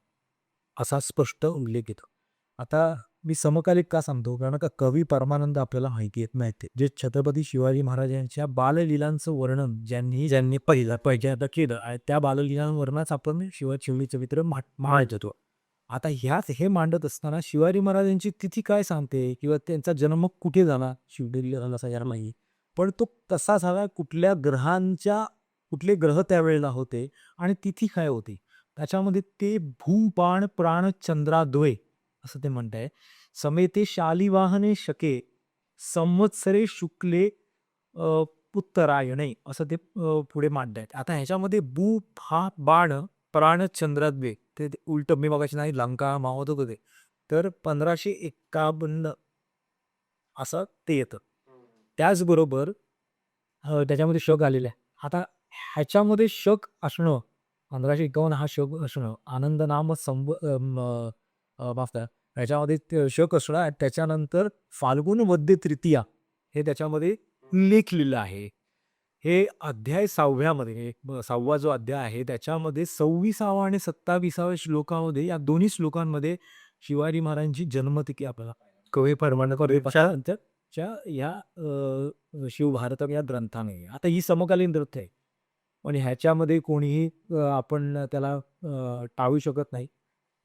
असा स्पष्ट उल्लेख येतो. आता मी समकालिक का सांगतो, कारण का कवी परमानंद आपल्याला माहिती आहेत जे छत्रपती शिवाजी महाराजांच्या बाललीलांचं वर्णन ज्यांनी पहिल्यांदा केलं आणि त्या बाललीलांवरच आपण शिवली चरित्र मांडत होतो. आता हे मांडत असताना शिवाजी महाराजांची तिथी काय सांगते किंवा त्यांचा जन्म कुठे झाला शिवनेरीला झाला असा याला नाही, पण तो कसा झाला, कुठले ग्रह त्यावेळेला होते आणि तिथी काय होती, त्याच्यामध्ये ते भूपाण प्राण चंद्राद्वय असं ते म्हणताय. समेते शालिवाहने शके संवत्सरे शुक्ले उत्तरायणे असं ते पुढे मांडतायत. आता ह्याच्यामध्ये भू हा बाण प्राण चंद्राद्वय ते उलट मी बघायचे नाही, लंका मावत होतं ते, तर 1551 असं ते येतं. त्याचबरोबर त्याच्यामध्ये शक आलेला आहे. आता ह्याच्यामध्ये शक असणं 1551 हा शक असणं आनंद नाम माफ करा, ह्याच्यामध्ये ते शक असणं आणि त्याच्यानंतर फाल्गुन वद्य तृतीया हे त्याच्यामध्ये लेखलेलं आहे. हे अध्याय 6व्यामध्ये 6वा जो अध्याय आहे त्याच्यामध्ये 26वा आणि 27व्या श्लोकामध्ये या दोन्ही श्लोकांमध्ये शिवाजी महाराजांची जन्मतिथी आपल्याला कवी परमानंद या शिवभारतम या ग्रंथाने. आता ही समकालीन ग्रंथ आहे. आणि ह्याच्यामध्ये कोणीही आपण त्याला टाळू शकत नाही.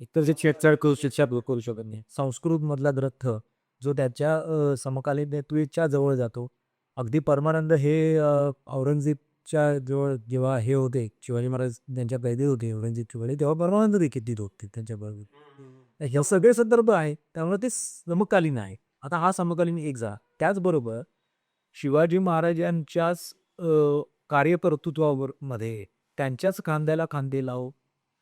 एकतर जे छेडछाड करू शकत नाही. संस्कृतमधला ग्रंथ जो त्याच्या समकालीनतेच्या जवळ जातो. अगदी परमानंद हे औरंगजेबच्या जवळ जेव्हा हे होते, शिवाजी महाराज त्यांच्या कैदी होते औरंगजेबच्या वेळी, तेव्हा परमानंद देखील तिथे होते त्यांच्याबरोबर. हे सगळे संदर्भ आहेत. त्यामुळे ते समकालीन आहे. आता हा समकालीन एक झाला. त्याचबरोबर शिवाजी महाराजांच्याच कार्यकर्तृत्वावर मध्ये त्यांच्याच खांद्याला खांदे लावून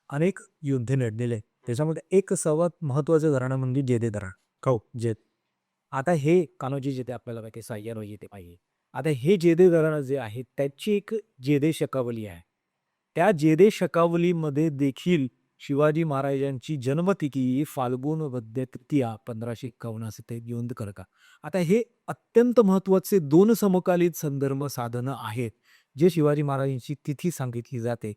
अनेक युद्धे लढलेले आहेत. त्याच्यामध्ये एक सर्वात महत्त्वाचं घराणं म्हणजे जेदे घराणं. हो, जेद. आता हे कान्होजी जेदे आपल्याला माहिती आहे, सह्याद्री येथे पाहिजे. आता हे जेदे घराणं जे आहे त्याची एक जेदे शकावली आहे. त्या जेदे शकावलीमध्ये देखील शिवाजी महाराजांची जन्मतिथी फाल्गुन वद्य तृतीया 1551 असे ते नोंद कर का. आता हे अत्यंत महत्त्वाचे 2 समकालीन संदर्भ साधनं आहेत, जे शिवाजी महाराजांची तिथी सांगितली जाते.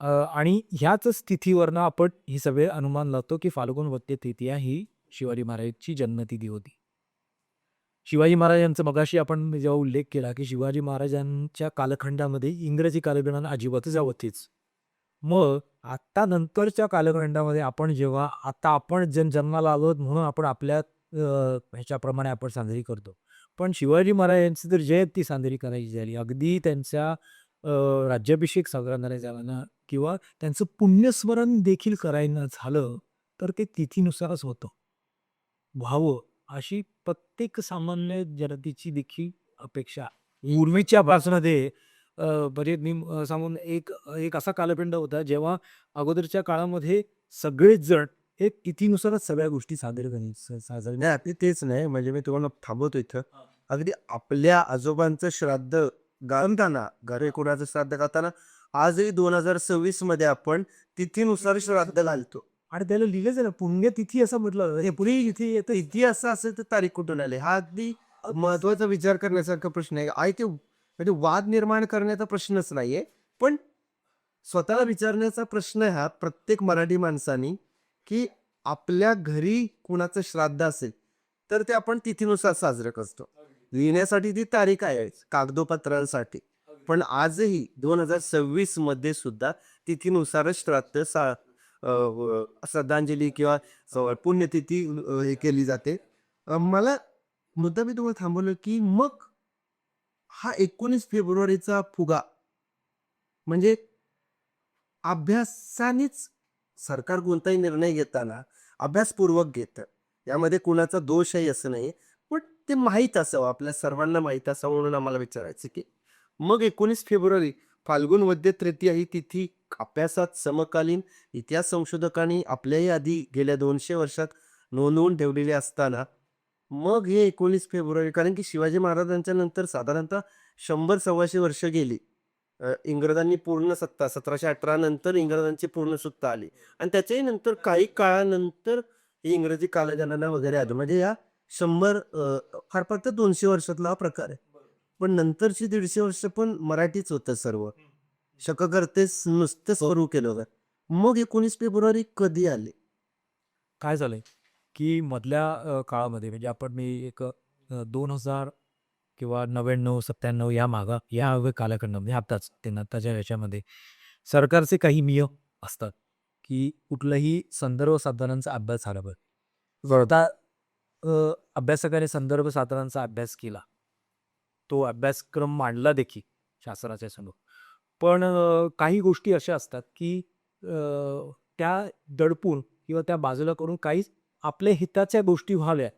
आणि ह्याच तिथीवरनं आपण हे सगळे अनुमान लावतो, की फाल्गुन वद्य तृतीया ही शिवाजी महाराजांची जन्मतिथी होती. शिवाजी महाराजांचा मगाशी आपण जेव्हा उल्लेख केला, की शिवाजी महाराजांच्या कालखंडामध्ये इंग्रजी कालगणना अजिबातच होतीच. मग आता नंतरच्या कालखंडामध्ये आपण जेव्हा आता आपण जन्माला आलो आहोत म्हणून आपण आपल्या ह्याच्याप्रमाणे आपण साजरी करतो. पण शिवाजी महाराजांची जर जयंती साजरी करायची झाली, अगदी त्यांचा राज्याभिषेक साजरा करायचा झाला ना किंवा त्यांचं पुण्यस्मरण देखील करायचं झालं, तर ते तिथीनुसारच होतं. व्हावं अशी प्रत्येक सामान्य जनतेची देखील अपेक्षा. पूर्वीच्या भाषणामध्ये म्हणजे मी सांगून एक एक असा कालखंड होता जेव्हा अगोदरच्या काळामध्ये सगळेच जण हे तिथीनुसारच सगळ्या गोष्टी साजरे नाही आपली तेच नाही म्हणजे मी तुम्हाला थांबवतो इथं. अगदी आपल्या आजोबांचं श्राद्ध घालताना घरी कुणाचं श्राद्ध घालताना आजही 2026 मध्ये आपण तिथीनुसार श्राद्ध घालतो. आणि त्याला लिहिलंच आहे ना, पुण्यतिथी असं म्हटलं हे पुढे तिथी येतं. तिथी असं असेल तर तारीख कुठून आली हा अगदी महत्वाचा विचार करण्यासारखा प्रश्न आहे. ते म्हणजे वाद निर्माण करण्याचा प्रश्नच नाहीये, पण स्वतःला विचारण्याचा प्रश्न आहे हा प्रत्येक मराठी माणसानी, की आपल्या घरी कुणाचं श्राद्ध असेल तर ते आपण तिथीनुसार साजरं करतो. लिहिण्यासाठी ती तारीख आहे कागदोपत्रांसाठी, पण आजही 2026 मध्ये सुद्धा तिथीनुसारच श्रद्धांजली किंवा पुण्यतिथी हे केली जाते. मला मुद्दा मी तुम्हाला थांबवलं की मग हा 19 फेब्रुवारीचा फुगा म्हणजे अभ्यासानेच सरकार कोणताही निर्णय घेताना अभ्यासपूर्वक घेतं. यामध्ये कुणाचा दोषही असं नाही, पण ते माहीत असावं आपल्या सर्वांना माहीत असावं म्हणून आम्हाला विचारायचं की मग 19 फेब्रुवारी फाल्गुन वद्य तृतीया ही तिथी अभ्यासात समकालीन इतिहास संशोधकांनी आपल्याही आधी गेल्या 200 वर्षात नोंदवून ठेवलेली असताना मग हे 19 फेब्रुवारी कारण की शिवाजी महाराजांच्या नंतर साधारणतः 100-125 वर्ष गेली. इंग्रजांनी पूर्ण सत्ता 1718 नंतर इंग्रजांची पूर्ण सत्ता आली आणि त्याच्याही नंतर काही काळानंतर ही इंग्रजी कालगणना वगैरे आली. म्हणजे या 100 फार फक्त 200 वर्षातला हा प्रकार आहे. पण नंतरची 150 वर्ष पण मराठीच होतं सर्व. शककर्तेच नुसतं सुरू केलं होतं. मग 19 फेब्रुवारी कधी आले? काय झालंय, की मधल्या काळामध्ये म्हणजे आपण मी एक 2000 किंवा 99-97 या कालखंडामध्ये आत्ताच ते आत्ताच्या ह्याच्यामध्ये सरकारचे काही नियम असतात, की कुठलाही संदर्भ साधनांचा अभ्यास झाला पाहिजे. आता अभ्यासकाने संदर्भ साधनांचा अभ्यास केला. तो अभ्यासक्रम मांडला देखील शास्त्राच्या समोर. पण काही गोष्टी अशा असतात, की त्या दडपून किंवा त्या बाजूला करून काही आपल्या हिताच्या गोष्टी व्हाव्या.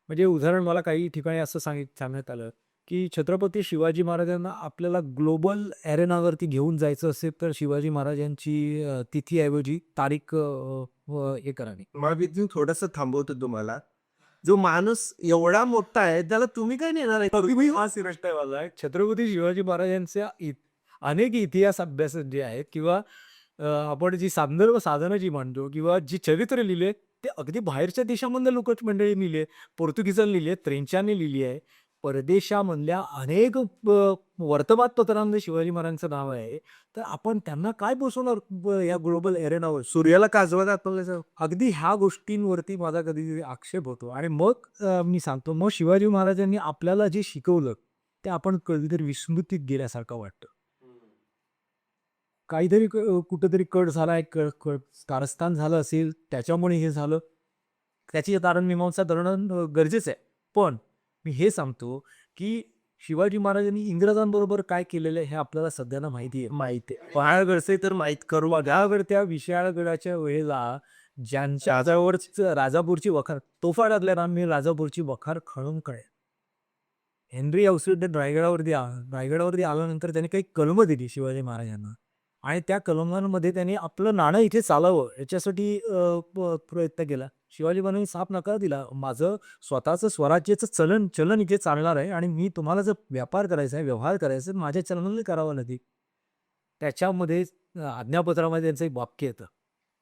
म्हणजे उदाहरण मला काही ठिकाणी असं सांगण्यात आलं, की छत्रपती शिवाजी महाराजांना आपल्याला ग्लोबल एरेनावरती घेऊन जायचं असेल तर शिवाजी महाराजांची तिथीऐवजी तारीख हे करावी. मला मी इथून थोडंसं थांबवतो तुम्हाला. जो माणूस एवढा मोठा आहे त्याला तुम्ही काय नेणार आहे? हा श्रेष्ठ आहे माझा. छत्रपती शिवाजी महाराजांच्या अनेक इतिहास अभ्यास जे आहेत किंवा आपण जी संदर्भ साधनं जी म्हणतो किंवा जी चरित्र लिहिले ते अगदी बाहेरच्या देशामधल्या लोक मंडळी लिहिले, पोर्तुगीजांनी लिहिले, फ्रेंचांनी लिहिली आहे. परदेशामधल्या अनेक वर्तमानपत्रांमध्ये शिवाजी महाराजांचं नाव आहे. तर आपण त्यांना काय बसवणार या ग्लोबल एरेनावर? सूर्याला काजवा दाखवल्याचं अगदी ह्या गोष्टींवरती माझा कधी आक्षेप होतो आणि मग मी सांगतो मग शिवाजी महाराजांनी आपल्याला जे शिकवलं ते आपण कधीतरी विस्मृतीत गेल्यासारखं वाटतं. काहीतरी कुठंतरी कट झाला आहे, कारस्थान झालं असेल, त्याच्यामुळे हे झालं. त्याची तारणमीमांसा करणं गरजेचं आहे. पण मी हे सांगतो, की शिवाजी महाराजांनी इंग्रजांबरोबर काय केलेलं आहे हे आपल्याला सगळ्यांना माहिती आहे. माहिती आहे. पहाडगडचे तर माहीत करू पगावर त्या विशाळगडाच्या वेळेला ज्यांच्या राजावरच राजापूरची वखार तोफा टाकल्या मी राजापूरची वखार खळून कळे. हेनरी औसुंडे रायगडावरती आल्यानंतर त्यांनी काही कलमं दिली शिवाजी महाराजांना आणि त्या कलमांमध्ये त्यांनी आपलं नाणं इथे चालावं याच्यासाठी प्रयत्न केला. शिवाजी महाराजांनी साफ नकार दिला, माझं स्वतःचं स्वराज्याचं चलन इथे चालणार आहे आणि मी तुम्हाला जर व्यापार करायचा आहे, व्यवहार करायचा आहे, माझ्या चलनाने करावं लागेल. त्याच्यामध्ये आज्ञापत्रामध्ये त्यांचं एक वाक्य येतं.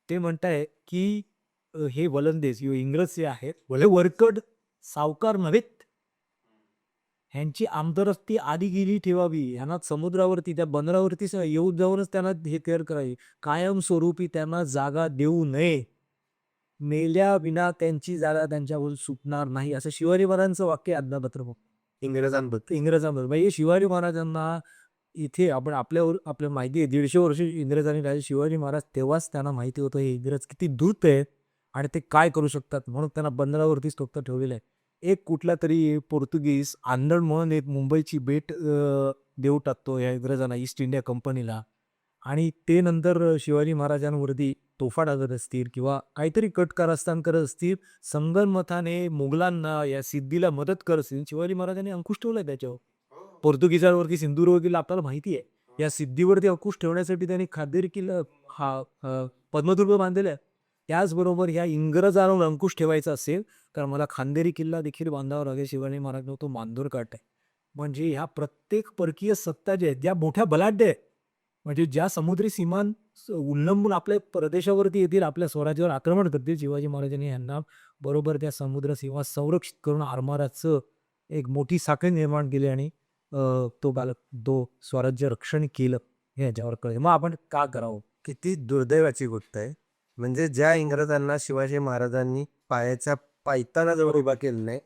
ते म्हणताय की हे वलंदेज किंवा इंग्रज जे आहेत, भले वरकड सावकार नव्हेत, ह्यांची आमदारस्ती आदिगिरी ठेवावी, ह्यांना समुद्रावरती त्या बंदरावरती येऊन जाऊनच त्यांना हे तयार करावी, कायमस्वरूपी त्यांना जागा देऊ नये, मेल्या विना त्यांची जागा त्यांच्यावर सुटणार नाही, असं शिवाजी महाराजांचं वाक्य आहे आज्ञापत्र. इंग्रजांबरोबर म्हणजे शिवाजी महाराजांना इथे आपण आपल्या माहिती आहे 150 वर्ष इंग्रजांनी राहिले. शिवाजी महाराज तेव्हाच त्यांना माहिती होतं हे इंग्रज किती धूर्त आहेत आणि ते काय करू शकतात, म्हणून त्यांना बंदरावरतीच फक्त ठेवलेलं आहे. एक कुठला तरी पोर्तुगीज आंधळ म्हणून एक मुंबईची बेट देऊ टाकतो या इंग्रजांना, ईस्ट इंडिया कंपनीला, आणि ते नंतर शिवाजी महाराजांवरती तोफा टाकत असतील किंवा काहीतरी कारस्थान करत असतील, संगनमताने मुघलांना या सिद्धीला मदत करत असतील. शिवाजी महाराजांनी अंकुश ठेवलाय त्याच्यावर. पोर्तुगीजांवरती सिंधुदुर्ग किल्ला आपल्याला माहिती आहे. या सिद्धीवरती अंकुश ठेवण्यासाठी त्यांनी खांदेरी किल्ला पद्मदुर्ग बांधलेला आहे. त्याचबरोबर ह्या इंग्रजांवर अंकुश ठेवायचा असेल तर मला खांदेरी किल्ला देखील बांधावा लागेल. शिवाजी महाराज तो मांजूर काढताय. म्हणजे ह्या प्रत्येक परकीय सत्ता ज्या आहेत, ज्या मोठ्या बलाढ्य आहेत, म्हणजे ज्या समुद्री सीमा उल्लंघून आपल्या प्रदेशावरती येतील, आपल्या स्वराज्यावर आक्रमण करतील, शिवाजी महाराजांनी यांना बरोबर त्या समुद्र सीमा संरक्षित करून आरमाराचं एक मोठी साखळी निर्माण केली आणि तो स्वराज्य रक्षण केलं हे याच्यावर कळलं. मग आपण का करावं? किती दुर्दैवाची गोष्ट आहे. म्हणजे ज्या इंग्रजांना शिवाजी महाराजांनी पायाच्या पायतानाजवळ उभा केलं नाही,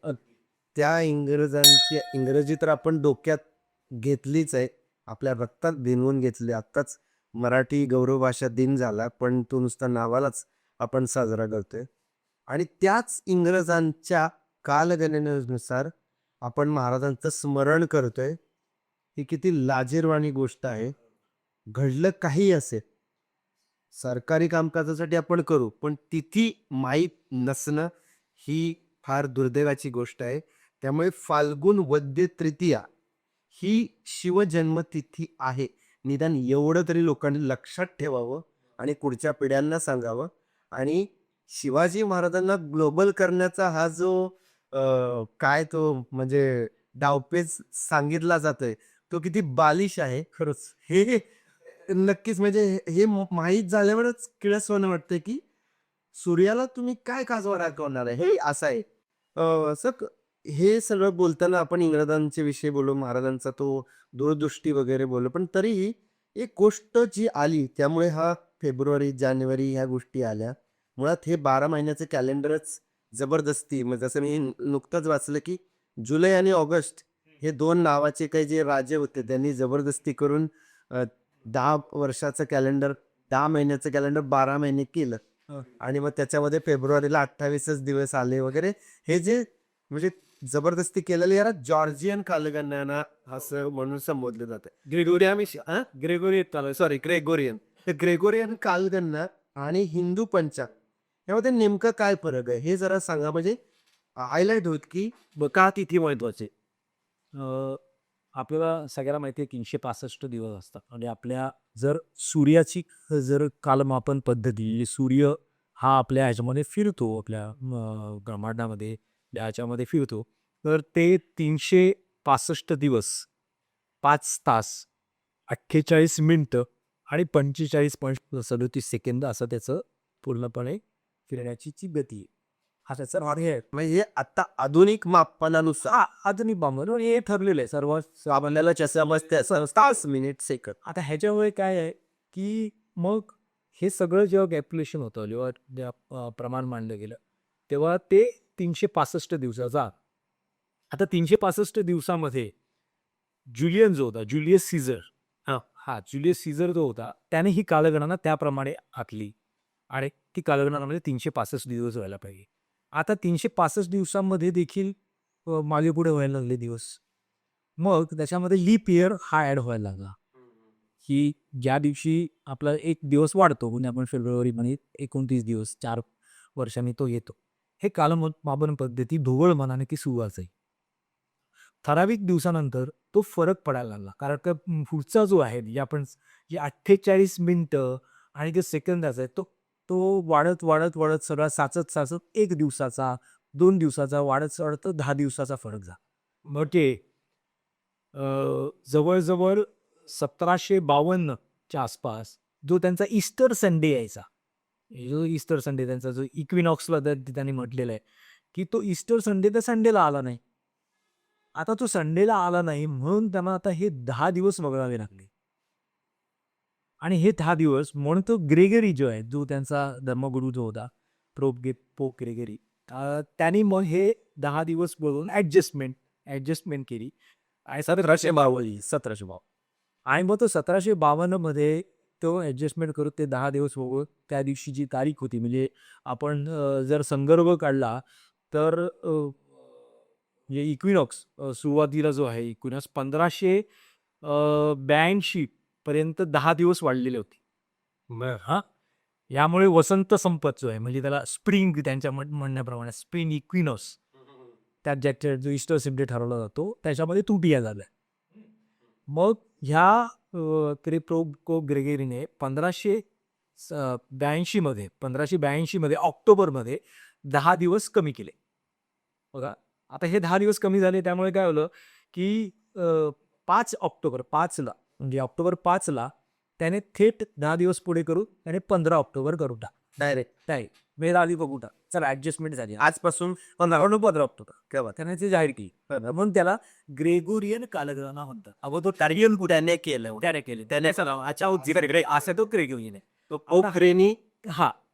त्या इंग्रजी तर आपण डोक्यात घेतलीच आहे, आपल्या रक्तात भिनवून घेतली. आत्ताच मराठी गौरव भाषा दिन झाला, पण तो नुसता नावालाच आपण साजरा करतोय. आणि त्याच इंग्रजांच्या कालगणनेनुसार आपण महाराजांचं स्मरण करतोय. ही किती लाजिरवाणी गोष्ट आहे. घडलं काही असेल, सरकारी कामकाजासाठी आपण करू, पण तिथी माहीत नसणं ही फार दुर्दैवाची गोष्ट आहे. त्यामुळे फाल्गुन वद्य तृतीया ही शिवजन्मतिथी आहे. निदान एवढं तरी लोकांनी लक्षात ठेवावं आणि पुढच्या पिढ्यांना सांगावं. आणि शिवाजी महाराजांना ग्लोबल करण्याचा हा जो काय तो म्हणजे डावपेच सांगितला जातोय, तो किती बालिश आहे खरंच. हे नक्कीच म्हणजे हे माहीत झाल्यावरच किळसवाणं वाटतंय की सूर्याला तुम्ही काय काजवा दाखवणार आहे, हे असं आहे. असं हे सगळं बोलताना आपण इंग्रजांच्या विषयी बोलू, महाराजांचा तो दूरदृष्टी वगैरे बोललो, पण तरीही एक गोष्ट जी आली त्यामुळे हा फेब्रुवारी जानेवारी ह्या गोष्टी आल्या. मुळात हे 12 महिन्याचं कॅलेंडरच जबरदस्ती, म्हणजे जसं मी नुकतंच वाचलं की जुलै आणि ऑगस्ट हे 2 नावाचे काही जे राजे होते त्यांनी जबरदस्ती करून 10 वर्षाचं कॅलेंडर 10 महिन्याचं कॅलेंडर 12 महिने केलं. आणि मग त्याच्यामध्ये फेब्रुवारीला 28च दिवस आले वगैरे. हे जे म्हणजे जबरदस्ती केलेलं याला जॉर्जियन कालगणना असं म्हणून संबोधलं जातं. ग्रेगोरियन. तर ग्रेगोरियन कालगणना आणि हिंदू पंचांग यामध्ये नेमकं काय फरक आहे हे जरा सांगा. म्हणजे हायलाईट होत की का तिथी महत्वाचे. आपल्याला सगळ्याला माहिती आहे 365 दिवस असतात. म्हणजे आपल्या जर सूर्याची जर कालमापन पद्धती, सूर्य हा आपल्या ह्याच्यामध्ये फिरतो, आपल्या ब्रह्मांडामध्ये ह्याच्यामध्ये फिरतो, तर ते 365 दिवस 5 तास 48 मिनिटं आणि 45.37 सेकंद असं त्याचं पूर्णपणे फिरण्याची ची गती आहे. हा त्याचा मार्ग आहे. म्हणजे हे आता आधुनिक मापनानुसार आधुनिक बांबू हे ठरलेलं आहे सर्व सामान्याला तास मिनिट सेकंद. आता ह्याच्यामुळे काय आहे की मग हे सगळं जेव्हा कॅल्क्युलेशन होतं, जेव्हा प्रमाण मांडलं गेलं, तेव्हा ते 365 दिवसाचा. आता 365 दिवसामध्ये जुलियन जो होता, जुलियस सीझर, जुलियस सीझर जो होता त्याने ही कालगणना त्याप्रमाणे आखली आणि ती कालगणनामध्ये 365 दिवस व्हायला पाहिजे. आता 365 दिवसांमध्ये देखील मागे पुढे व्हायला लागले दिवस. मग त्याच्यामध्ये लीप इयर हा ॲड व्हायला लागला, की ज्या दिवशी आपला एक दिवस वाढतो म्हणजे आपण फेब्रुवारीमध्ये 29 दिवस 4 वर्षांनी तो येतो. हे कालमापन पद्धती ढोबळ मनाने की सुरुवात आहे. ठराविक दिवसानंतर तो फरक पडायला लागला. कारण का पुढचा जो आहे जे आपण जे 48 मिनिटं आणि जे सेकंदाचा आहे तो तो वाढत, वाढत, वाढत सगळा साचत, साचत 1 दिवसाचा, 2 दिवसाचा वाढत, वाढत 10 दिवसाचा फरक झाला. मग ते अ, जवळ-जवळ 1752 च्या आसपास जो त्यांचा ईस्टर संडे यायचा. जो ईस्टर संडे त्यांचा जो इक्विनॉक्सला त्यांनी म्हटलेलं आहे, की तो ईस्टर संडे तर संडेला आला नाही. आता तो संडेला आला नाही म्हणून त्यांना आता हे 10 दिवस वगळावे लागले. आणि हे 10 दिवस म्हणून तो ग्रेगरी जो आहे, जो त्यांचा धर्मगुरू जो होता, पोप ग्रेगरी, त्यांनी मग हे 10 दिवस बोलून ॲडजस्टमेंट केली आणि 1752 आणि मग तो 1752 मध्ये तो ॲडजस्टमेंट करून ते 10 दिवस वगळून त्या दिवशी जी तारीख होती म्हणजे आपण जर संदर्भ काढला तर म्हणजे इक्विनॉक्स सुरुवातीला जो आहे इक्विनॉक्स 1582 पर्यंत 10 दिवस वाढलेले होते. हां. यामुळे वसंत संपत जो आहे म्हणजे त्याला स्प्रिंग त्यांच्या म्हणण्याप्रमाणे स्प्रिंग इक्विनॉक्स त्यात ज्याच्या जो ईस्टर संडे ठरवला जातो त्याच्यामध्ये तुटिया झाल्या. मग ह्या पोप ग्रेगरीने 1582 मध्ये ऑक्टोबरमध्ये 10 दिवस कमी केले. बघा आता हे 10 दिवस कमी झाले त्यामुळे काय झालं की 5 ऑक्टोबर 5ला म्हणजे ऑक्टोबर 5ला त्याने थेट 10 दिवस पुढे करून त्याने 15 ऑक्टोबर करून डायरेक्ट वेळ आली बघू चला ॲडजस्टमेंट झाली आजपासून 15 ऑक्टोबर केव्हा त्याने ते जाहीर केली. म्हणून त्याला ग्रेगोरियन कालगणना म्हणतात. अगो तो टार्गियन त्याने केलं त्याने असं तो ग्रेगोरियन आहे तो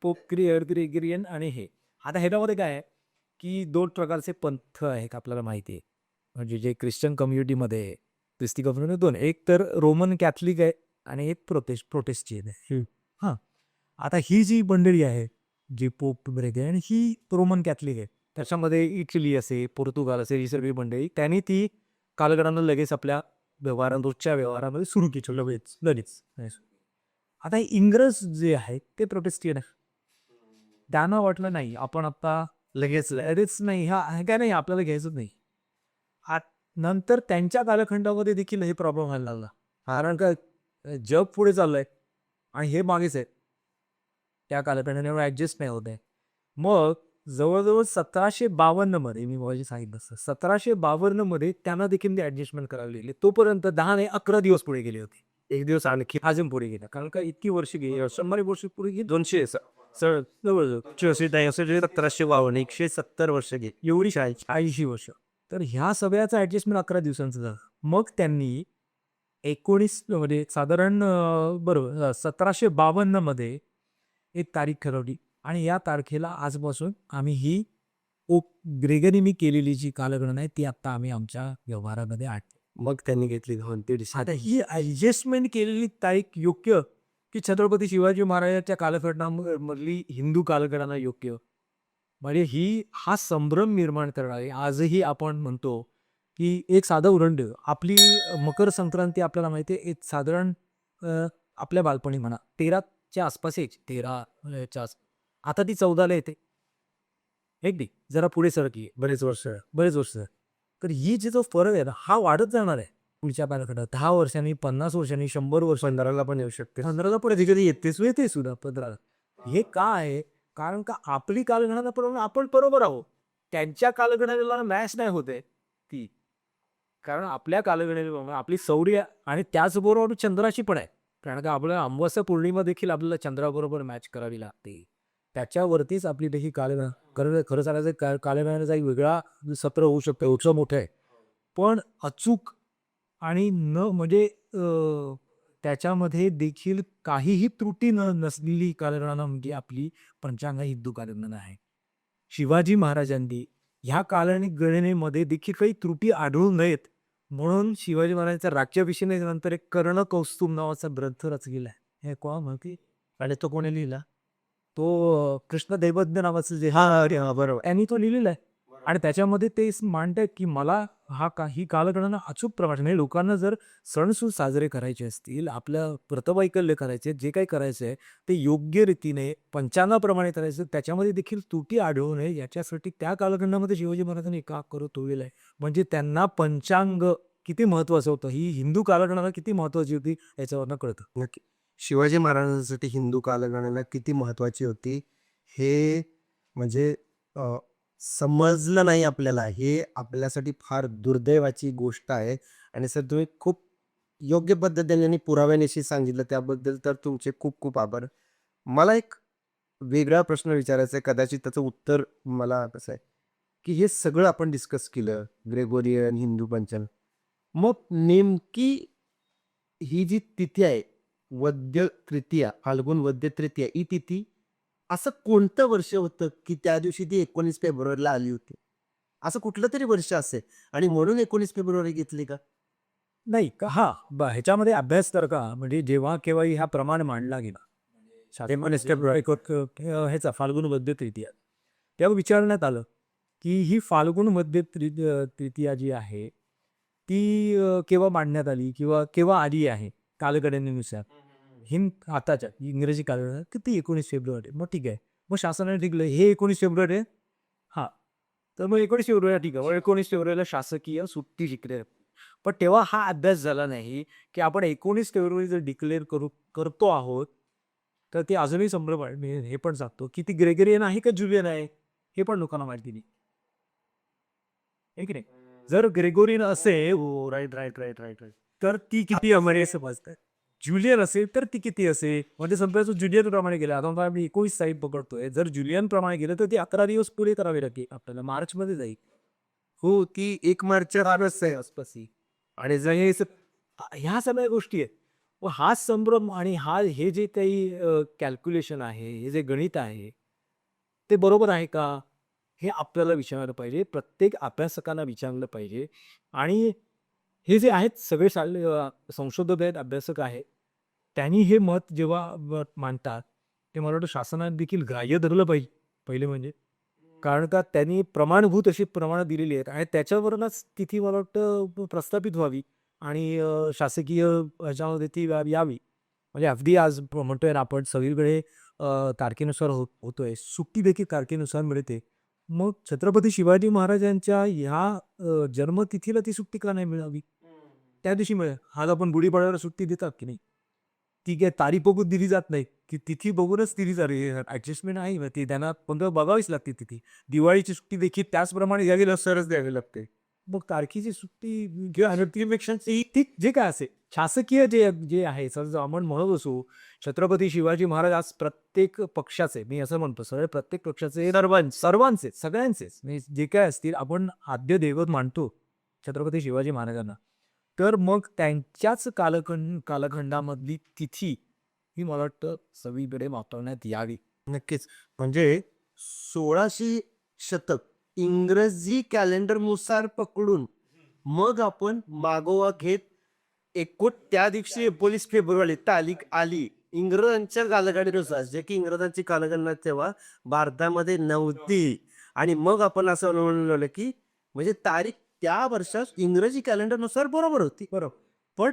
पोप ग्रेगोरियन आणि हे आता ह्याच्यामध्ये काय आहे की 2 प्रकारचे पंथ आहेत आपल्याला माहिती आहे. म्हणजे जे ख्रिश्चन कम्युनिटीमध्ये ख्रिस्ती कम्युनिटी 2 एक तर रोमन कॅथलिक आहे आणि एक प्रोटेस्टियन आहे. हां. आता ही जी मंडळी आहे जी पोप ग्रेगोरियन ही रोमन कॅथलिक आहे. त्याच्यामध्ये इटली असे, पोर्तुगाल असे ही सगळी मंडळी त्यांनी ती कालगणना लगेच आपल्या रोजच्या व्यवहारामध्ये सुरू केली लगेच. आता इंग्रज जे आहेत ते प्रोटेस्टियन आहे. त्यांना वाटलं नाही आपण आता लगेच नाही काय नाही आपल्याला घ्यायचंच नाही. नंतर त्यांच्या कालखंडामध्ये देखील हे प्रॉब्लेम व्हायला लागला. कारण का जग पुढे चाललंय आणि हे मागेच आहेत. त्या कालखंडाने ॲडजस्ट नाही होत आहे. मग जवळजवळ 1752 मध्ये मी मगाशी सांगितलं 1752 मध्ये त्यांना देखील ते ॲडजस्टमेंट करावी लागली. तोपर्यंत 10 नाही 11 दिवस पुढे गेले होते. एक दिवस आणखी अजून पुढे गेला कारण का इतकी वर्ष गेली 100 वर्ष पुढे गेली 200 जवळ 1752 170 वर्ष गेली एवढी 80 वर्ष. तर ह्या सगळ्याचं ॲडजस्टमेंट 11 दिवसांचं झालं. मग त्यांनी 19 मध्ये साधारण बरोबर 1752 मध्ये एक तारीख ठरवली आणि या तारखेला आजपासून आम्ही ही पोप ग्रेगरीने केलेली जी कालगणना आहे ती आता आम्ही आमच्या व्यवहारामध्ये आणतो. मग त्यांनी घेतली आता ही ॲडजस्टमेंट केलेली तारीख योग्य की छत्रपती शिवाजी महाराजांच्या कालखंडामधली हिंदू कालगणना योग्य म्हणजे हा संभ्रम निर्माण करणारी आजही आपण म्हणतो की एक साधं उदाहरण देऊ आपली मकर संक्रांती आपल्याला माहिती आहे एक साधारण आपल्या बालपणी म्हणा 13च्या आसपास यायची 13च्या आता ती 14ला येते. एक दी जरा पुढे सरकी बरेच वर्ष तर ही जो फरक आहे ना हा वाढत जाणार आहे पुढच्या कालखंडात 10 वर्षांनी 50 वर्षांनी 100 वर्ष 15ला पण येऊ शकते 15ला पण येते सुद्धा 15ला. हे का आहे कारण का आपली कालगणना प्रमाणे आपण बरोबर आहोत त्यांच्या कालगणनेला मॅच नाही होते ती कारण आपल्या कालगणनेप्रमाणे आपली सौर्य आणि त्याचबरोबर चंद्राची पण आहे कारण का आपल्याला अमावस्या पौर्णिमा देखील आपल्याला चंद्राबरोबर मॅच करावी लागते. त्याच्यावरतीच आपली देखील कालगणना खरं सांगायचं कालगणनेचा एक वेगळा सत्र होऊ शकतो उत्सव मोठं आहे पण अचूक आणि म्हणजे त्याच्यामध्ये देखील काहीही त्रुटी नसलेली कालगणना म्हणजे आपली पंचांग हिंदू कालगणना आहे. शिवाजी महाराजांनी ह्या कालगणनेमध्ये देखील काही त्रुटी आढळून नयेत म्हणून शिवाजी महाराजांच्या राज्याभिषेकानंतर एक कर्णकौस्तुभ नावाचा ग्रंथ रचलेला आहे. हे कोण माहिती? आणि तो कोणी लिहिला? तो कृष्ण दैवज्ञ नावाचं जे अरे बरोबर त्यांनी तो लिहिलेला आहे. आणि त्याच्यामध्ये ते मांडतायत की मला ही कालगणना अचूक प्रमाणे म्हणजे लोकांना जर सणसूद साजरे करायचे असतील, आपल्या व्रतवैकल्य करायचे, जे काही करायचं आहे ते योग्य रीतीने पंचांगाप्रमाणे करायचं, त्याच्यामध्ये देखील त्रुटी आढळू नये याच्यासाठी त्या कालखंडामध्ये शिवाजी महाराजांनी का करू ठेवलेलं आहे. म्हणजे त्यांना पंचांग किती महत्वाचं होतं, ही हिंदू कालगणना किती महत्वाची होती याच्यावरनं कळतं. नक्की. शिवाजी महाराजांसाठी हिंदू कालगणना किती महत्वाची होती हे म्हणजे अ, समजलं नाही आपल्याला, हे आपल्यासाठी फार दुर्दैवाची गोष्ट आहे. आणि सर तुम्ही खूप योग्य पद्धतीने आणि पुराव्यानिशी सांगितलं त्याबद्दल तर तुमचे खूप खूप आभार. मला एक वेगळा प्रश्न विचारायचा आहे, कदाचित त्याचं उत्तर मला कसं आहे की हे सगळं आपण डिस्कस केलं, ग्रेगोरियन हिंदू पंचांग, मग नेमकी ही जी तिथी आहे वद्य तृतीया, फाल्गुन वद्य तृतीया ही तिथी असं कोणतं वर्ष होतं की त्या दिवशी ती 19 फेब्रुवारीला आली होती? असं कुठलं तरी वर्ष असेल आणि म्हणून 19 फेब्रुवारी घेतली का? नाही का हां, ह्याच्यामध्ये अभ्यास तर का म्हणजे जेव्हा केव्हाही हा प्रमाण मांडला गेला. शालेय फेब्रुवारी ह्याचा फाल्गुन वद्य तृतीया. तेव्हा विचारण्यात आलं, की ही फाल्गुन वद्य तृतीया जी आहे, ती केव्हा मांडण्यात आली किंवा केव्हा आली आहे कालगणनेनुसार. आताच्या इंग्रजी कालगणना किती 19 फेब्रुवारी. मग ठीक आहे. मग शासनाने ठरवलं हे 19 फेब्रुवारी आहे. हां. तर मग 19 फेब्रुवारी ठीक आहे. मग 19 फेब्रुवारीला शासकीय सुट्टी डिक्लेअर. पण तेव्हा हा अभ्यास झाला नाही, की आपण 19 फेब्रुवारी जर डिक्लेअर करतो आहोत, तर ते अजूनही संभ्रम आहे. मी हे पण सांगतो, की ती ग्रेगरियन आहे का जुलियन आहे? हे पण लोकांना माहिती नाही. आहे की नाही? जर ग्रेगोरियन असेल हो, right, right, right, right, right. तर ती किती अमेरिका समजते. ज्युलियन असेल तर ती किती असेल? म्हणजे समजा जो ज्युलियन प्रमाणे गेला, आता आम्ही 19 तारीख पकडतोय. जर ज्युलियन प्रमाणे गेलं तर ती 11 दिवस पुरे करावे लागतील आपल्याला. मार्चमध्ये जाईल. हो, ती 1 मार्चच्या आहे. आसपास येईल. आणि जर हे ह्या सगळ्या गोष्टी आहेत. व हा संभ्रम आणि हे जे काही कॅल्क्युलेशन आहे, हे जे गणित आहे, ते बरोबर आहे का? हे आपल्याला विचारलं पाहिजे. प्रत्येक अभ्यासकांना विचारलं पाहिजे. आणि हे जे आहेत सगळे संशोधक आहेत, अभ्यासक आहेत. त्यांनी हे मत जेव्हा मांडतात, ते मला वाटतं शासनाने देखील ग्राह्य धरलं पाहिजे, पहिले म्हणजे. कारण का त्यांनी प्रमाणभूत अशी प्रमाणं दिलेली आहेत आणि त्याच्यावरूनच तिथी मला वाटतं प्रस्थापित व्हावी आणि शासकीय ह्याच्यामध्ये ती यावी. म्हणजे अगदी आज म्हणतोय ना आपण सगळीकडे तारखेनुसार होतोय. सुट्टी देखील तारखेनुसार मिळते. मग छत्रपती शिवाजी महाराजांच्या ह्या जन्मतिथीला ती सुट्टी का नाही मिळावी? त्या दिवशी मिळेल. आज आपण गुढीपाडव्याला सुट्टी देतात की नाही? ती काय तारीख बघून दिली जात नाही, की तिथी बघूनच दिली जाते. ॲडजस्टमेंट आहे मग ती त्यांना बघावीच लागते तिथी. दिवाळीची सुट्टी देखील त्याचप्रमाणे द्यावी सरच द्यावी लागते. मग तारखेची सुट्टी किंवा नोटिफिकेशन ती जे काय असेल, शासकीय जे जे आहे समजा आपण म्हणत असू, छत्रपती शिवाजी महाराज आज प्रत्येक पक्षाचे, मी असं म्हणतो सगळे प्रत्येक पक्षाचे सर्वांचे, सगळ्यांचेच म्हणजे जे काय असतील आपण आद्य दैवत मानतो छत्रपती शिवाजी महाराजांना. तर मग त्यांच्याच कालखंडामधली तिथी ही मला वाटतं सगळीकडे वापरण्यात यावी. नक्कीच. म्हणजे 1600 शतक इंग्रजी कॅलेंडरनुसार पकडून मग आपण मागोवा घेत त्या दिवशी 19 फेब्रुवारी तारीख आली इंग्रजांच्या कालगणनेनुसार, जे की इंग्रजांची कालगणना तेव्हा भारतामध्ये नव्हती. आणि मग आपण असं म्हणलं की म्हणजे तारीख त्या वर्षात इंग्रजी कॅलेंडरनुसार बरोबर होती. बरोबर. पण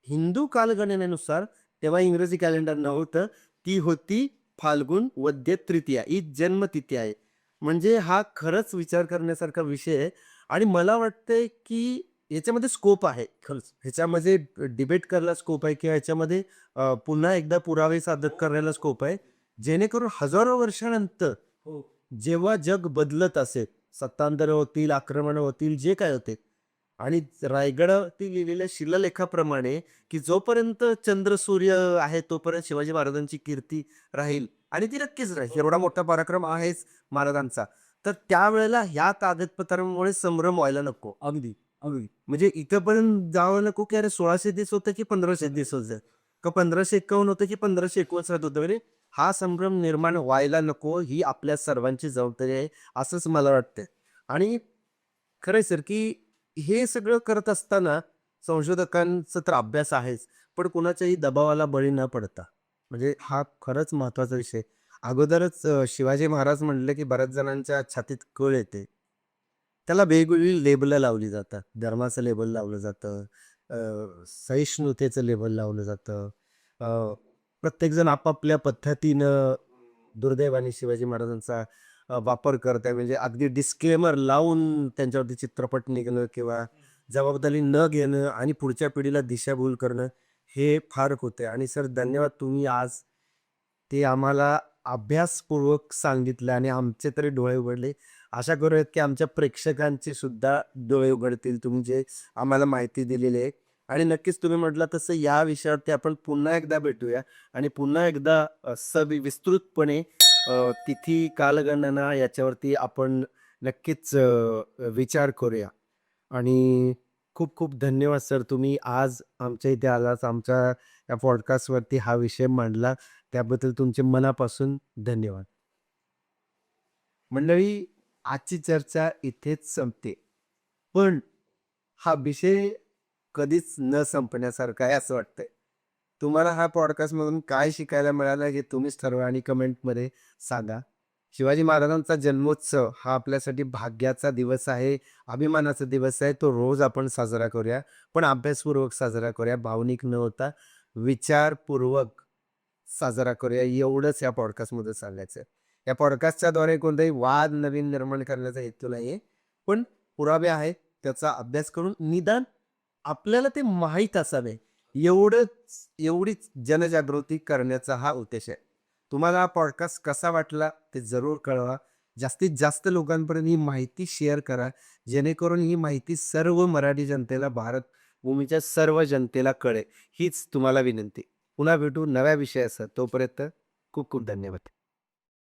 हिंदू कालगणनेनुसार तेव्हा इंग्रजी कॅलेंडर नव्हतं. ती होती फाल्गुन वद्य तृतीया ही जन्मतिथी आहे. म्हणजे हा खरंच विचार करण्यासारखा विषय आहे. आणि मला वाटतंय की याच्यामध्ये स्कोप आहे खरंच. ह्याच्यामध्ये डिबेट करायला स्कोप आहे किंवा ह्याच्यामध्ये पुन्हा एकदा पुरावे सादर करायला स्कोप आहे. जेणेकरून हजारो वर्षानंतर हो. जेव्हा जग बदलत असेल, सत्तांतर होतील, आक्रमण होतील, जे काय होते, आणि रायगडावरती लिहिलेल्या शिलालेखाप्रमाणे की जोपर्यंत चंद्र सूर्य आहे तोपर्यंत शिवाजी महाराजांची कीर्ती राहील आणि ती नक्कीच राहील. एवढा मोठा पराक्रम आहेच महाराजांचा. तर त्यावेळेला ह्या कागदपत्रांमुळे संभ्रम व्हायला नको. अगदी, अगदी. म्हणजे इथंपर्यंत जावं नको की अरे 1600 दिवस होतं की 1500 दिवस होतं का 1551 होतं की 1559 होतं. म्हणजे हा संभ्रम निर्माण व्हायला नको, ही आपल्या सर्वांची जबाबदारी आहे असंच मला वाटतं. आणि खरंय सर की हे सगळं करत असताना संशोधकांचा तर अभ्यास आहेच, पण कुणाच्याही दबावाला बळी न पडता. म्हणजे हा खरंच महत्त्वाचा विषय. अगोदरच शिवाजी महाराज म्हटले, की बऱ्याच जणांच्या छातीत कळ येते. त्याला वेगवेगळी लेबलं लावली जातात. धर्माचं लेबल लावलं जातं, सहिष्णुतेचं लेबल लावलं जातं. अ, प्रत्येकजण आपापल्या पद्धतीनं दुर्दैवाने शिवाजी महाराजांचा वापर करताय. म्हणजे अगदी डिस्क्लेमर लावून त्यांच्यावरती चित्रपट निघणं किंवा जबाबदारी न घेणं आणि पुढच्या पिढीला दिशाभूल करणं, हे फार होते. आणि सर धन्यवाद, तुम्ही आज ते आम्हाला अभ्यासपूर्वक सांगितलं आणि आमचे तरी डोळे उघडले. आशा करूयात की आमच्या प्रेक्षकांचे सुद्धा डोळे उघडतील, तुम्ही जे आम्हाला माहिती दिलेली आहे. आणि नक्कीच तुम्ही म्हटलं तसं या विषयावरती आपण पुन्हा एकदा भेटूया आणि पुन्हा एकदा विस्तृतपणे तिथी, कालगणना याच्यावरती आपण नक्कीच विचार करूया. आणि खूप खूप धन्यवाद सर, तुम्ही आज आमच्या इथे आलात, आमच्या या पॉडकास्टवरती हा विषय मांडला. त्याबद्दल तुमचे मनापासून धन्यवाद. मंडळी, आजची चर्चा इथेच संपते. पण हा विषय कधीच न संपण्यासारखा आहे असं वाटतंय. तुम्हाला हा पॉडकास्टमधून काय शिकायला मिळालं हे तुम्हीच ठरवा आणि कमेंटमध्ये सांगा. शिवाजी महाराजांचा जन्मोत्सव हा आपल्यासाठी भाग्याचा दिवस आहे, अभिमानाचा दिवस आहे. तो रोज आपण साजरा करूया, पण अभ्यासपूर्वक साजरा करूया, भावनिक न होता विचारपूर्वक साजरा करूया, एवढंच या पॉडकास्टमध्ये सांगायचं आहे. या पॉडकास्टच्याद्वारे कोणताही वाद नवीन निर्माण करण्याचा हेतू नाहीये, पण पुरावे आहेत, त्याचा अभ्यास करून निदान आपल्याला ते माहीत असावे, एवढीच जनजागृती करण्याचा हा उद्देश आहे. तुम्हाला हा पॉडकास्ट कसा वाटला ते जरूर कळवा. जास्तीत जास्त लोकांपर्यंत ही माहिती शेअर करा, जेणेकरून ही माहिती सर्व मराठी जनतेला, भारत भूमीच्या सर्व जनतेला कळेल. हीच तुम्हाला विनंती. पुन्हा भेटू नव्या विषयासह. तोपर्यंत खूप खूप धन्यवाद.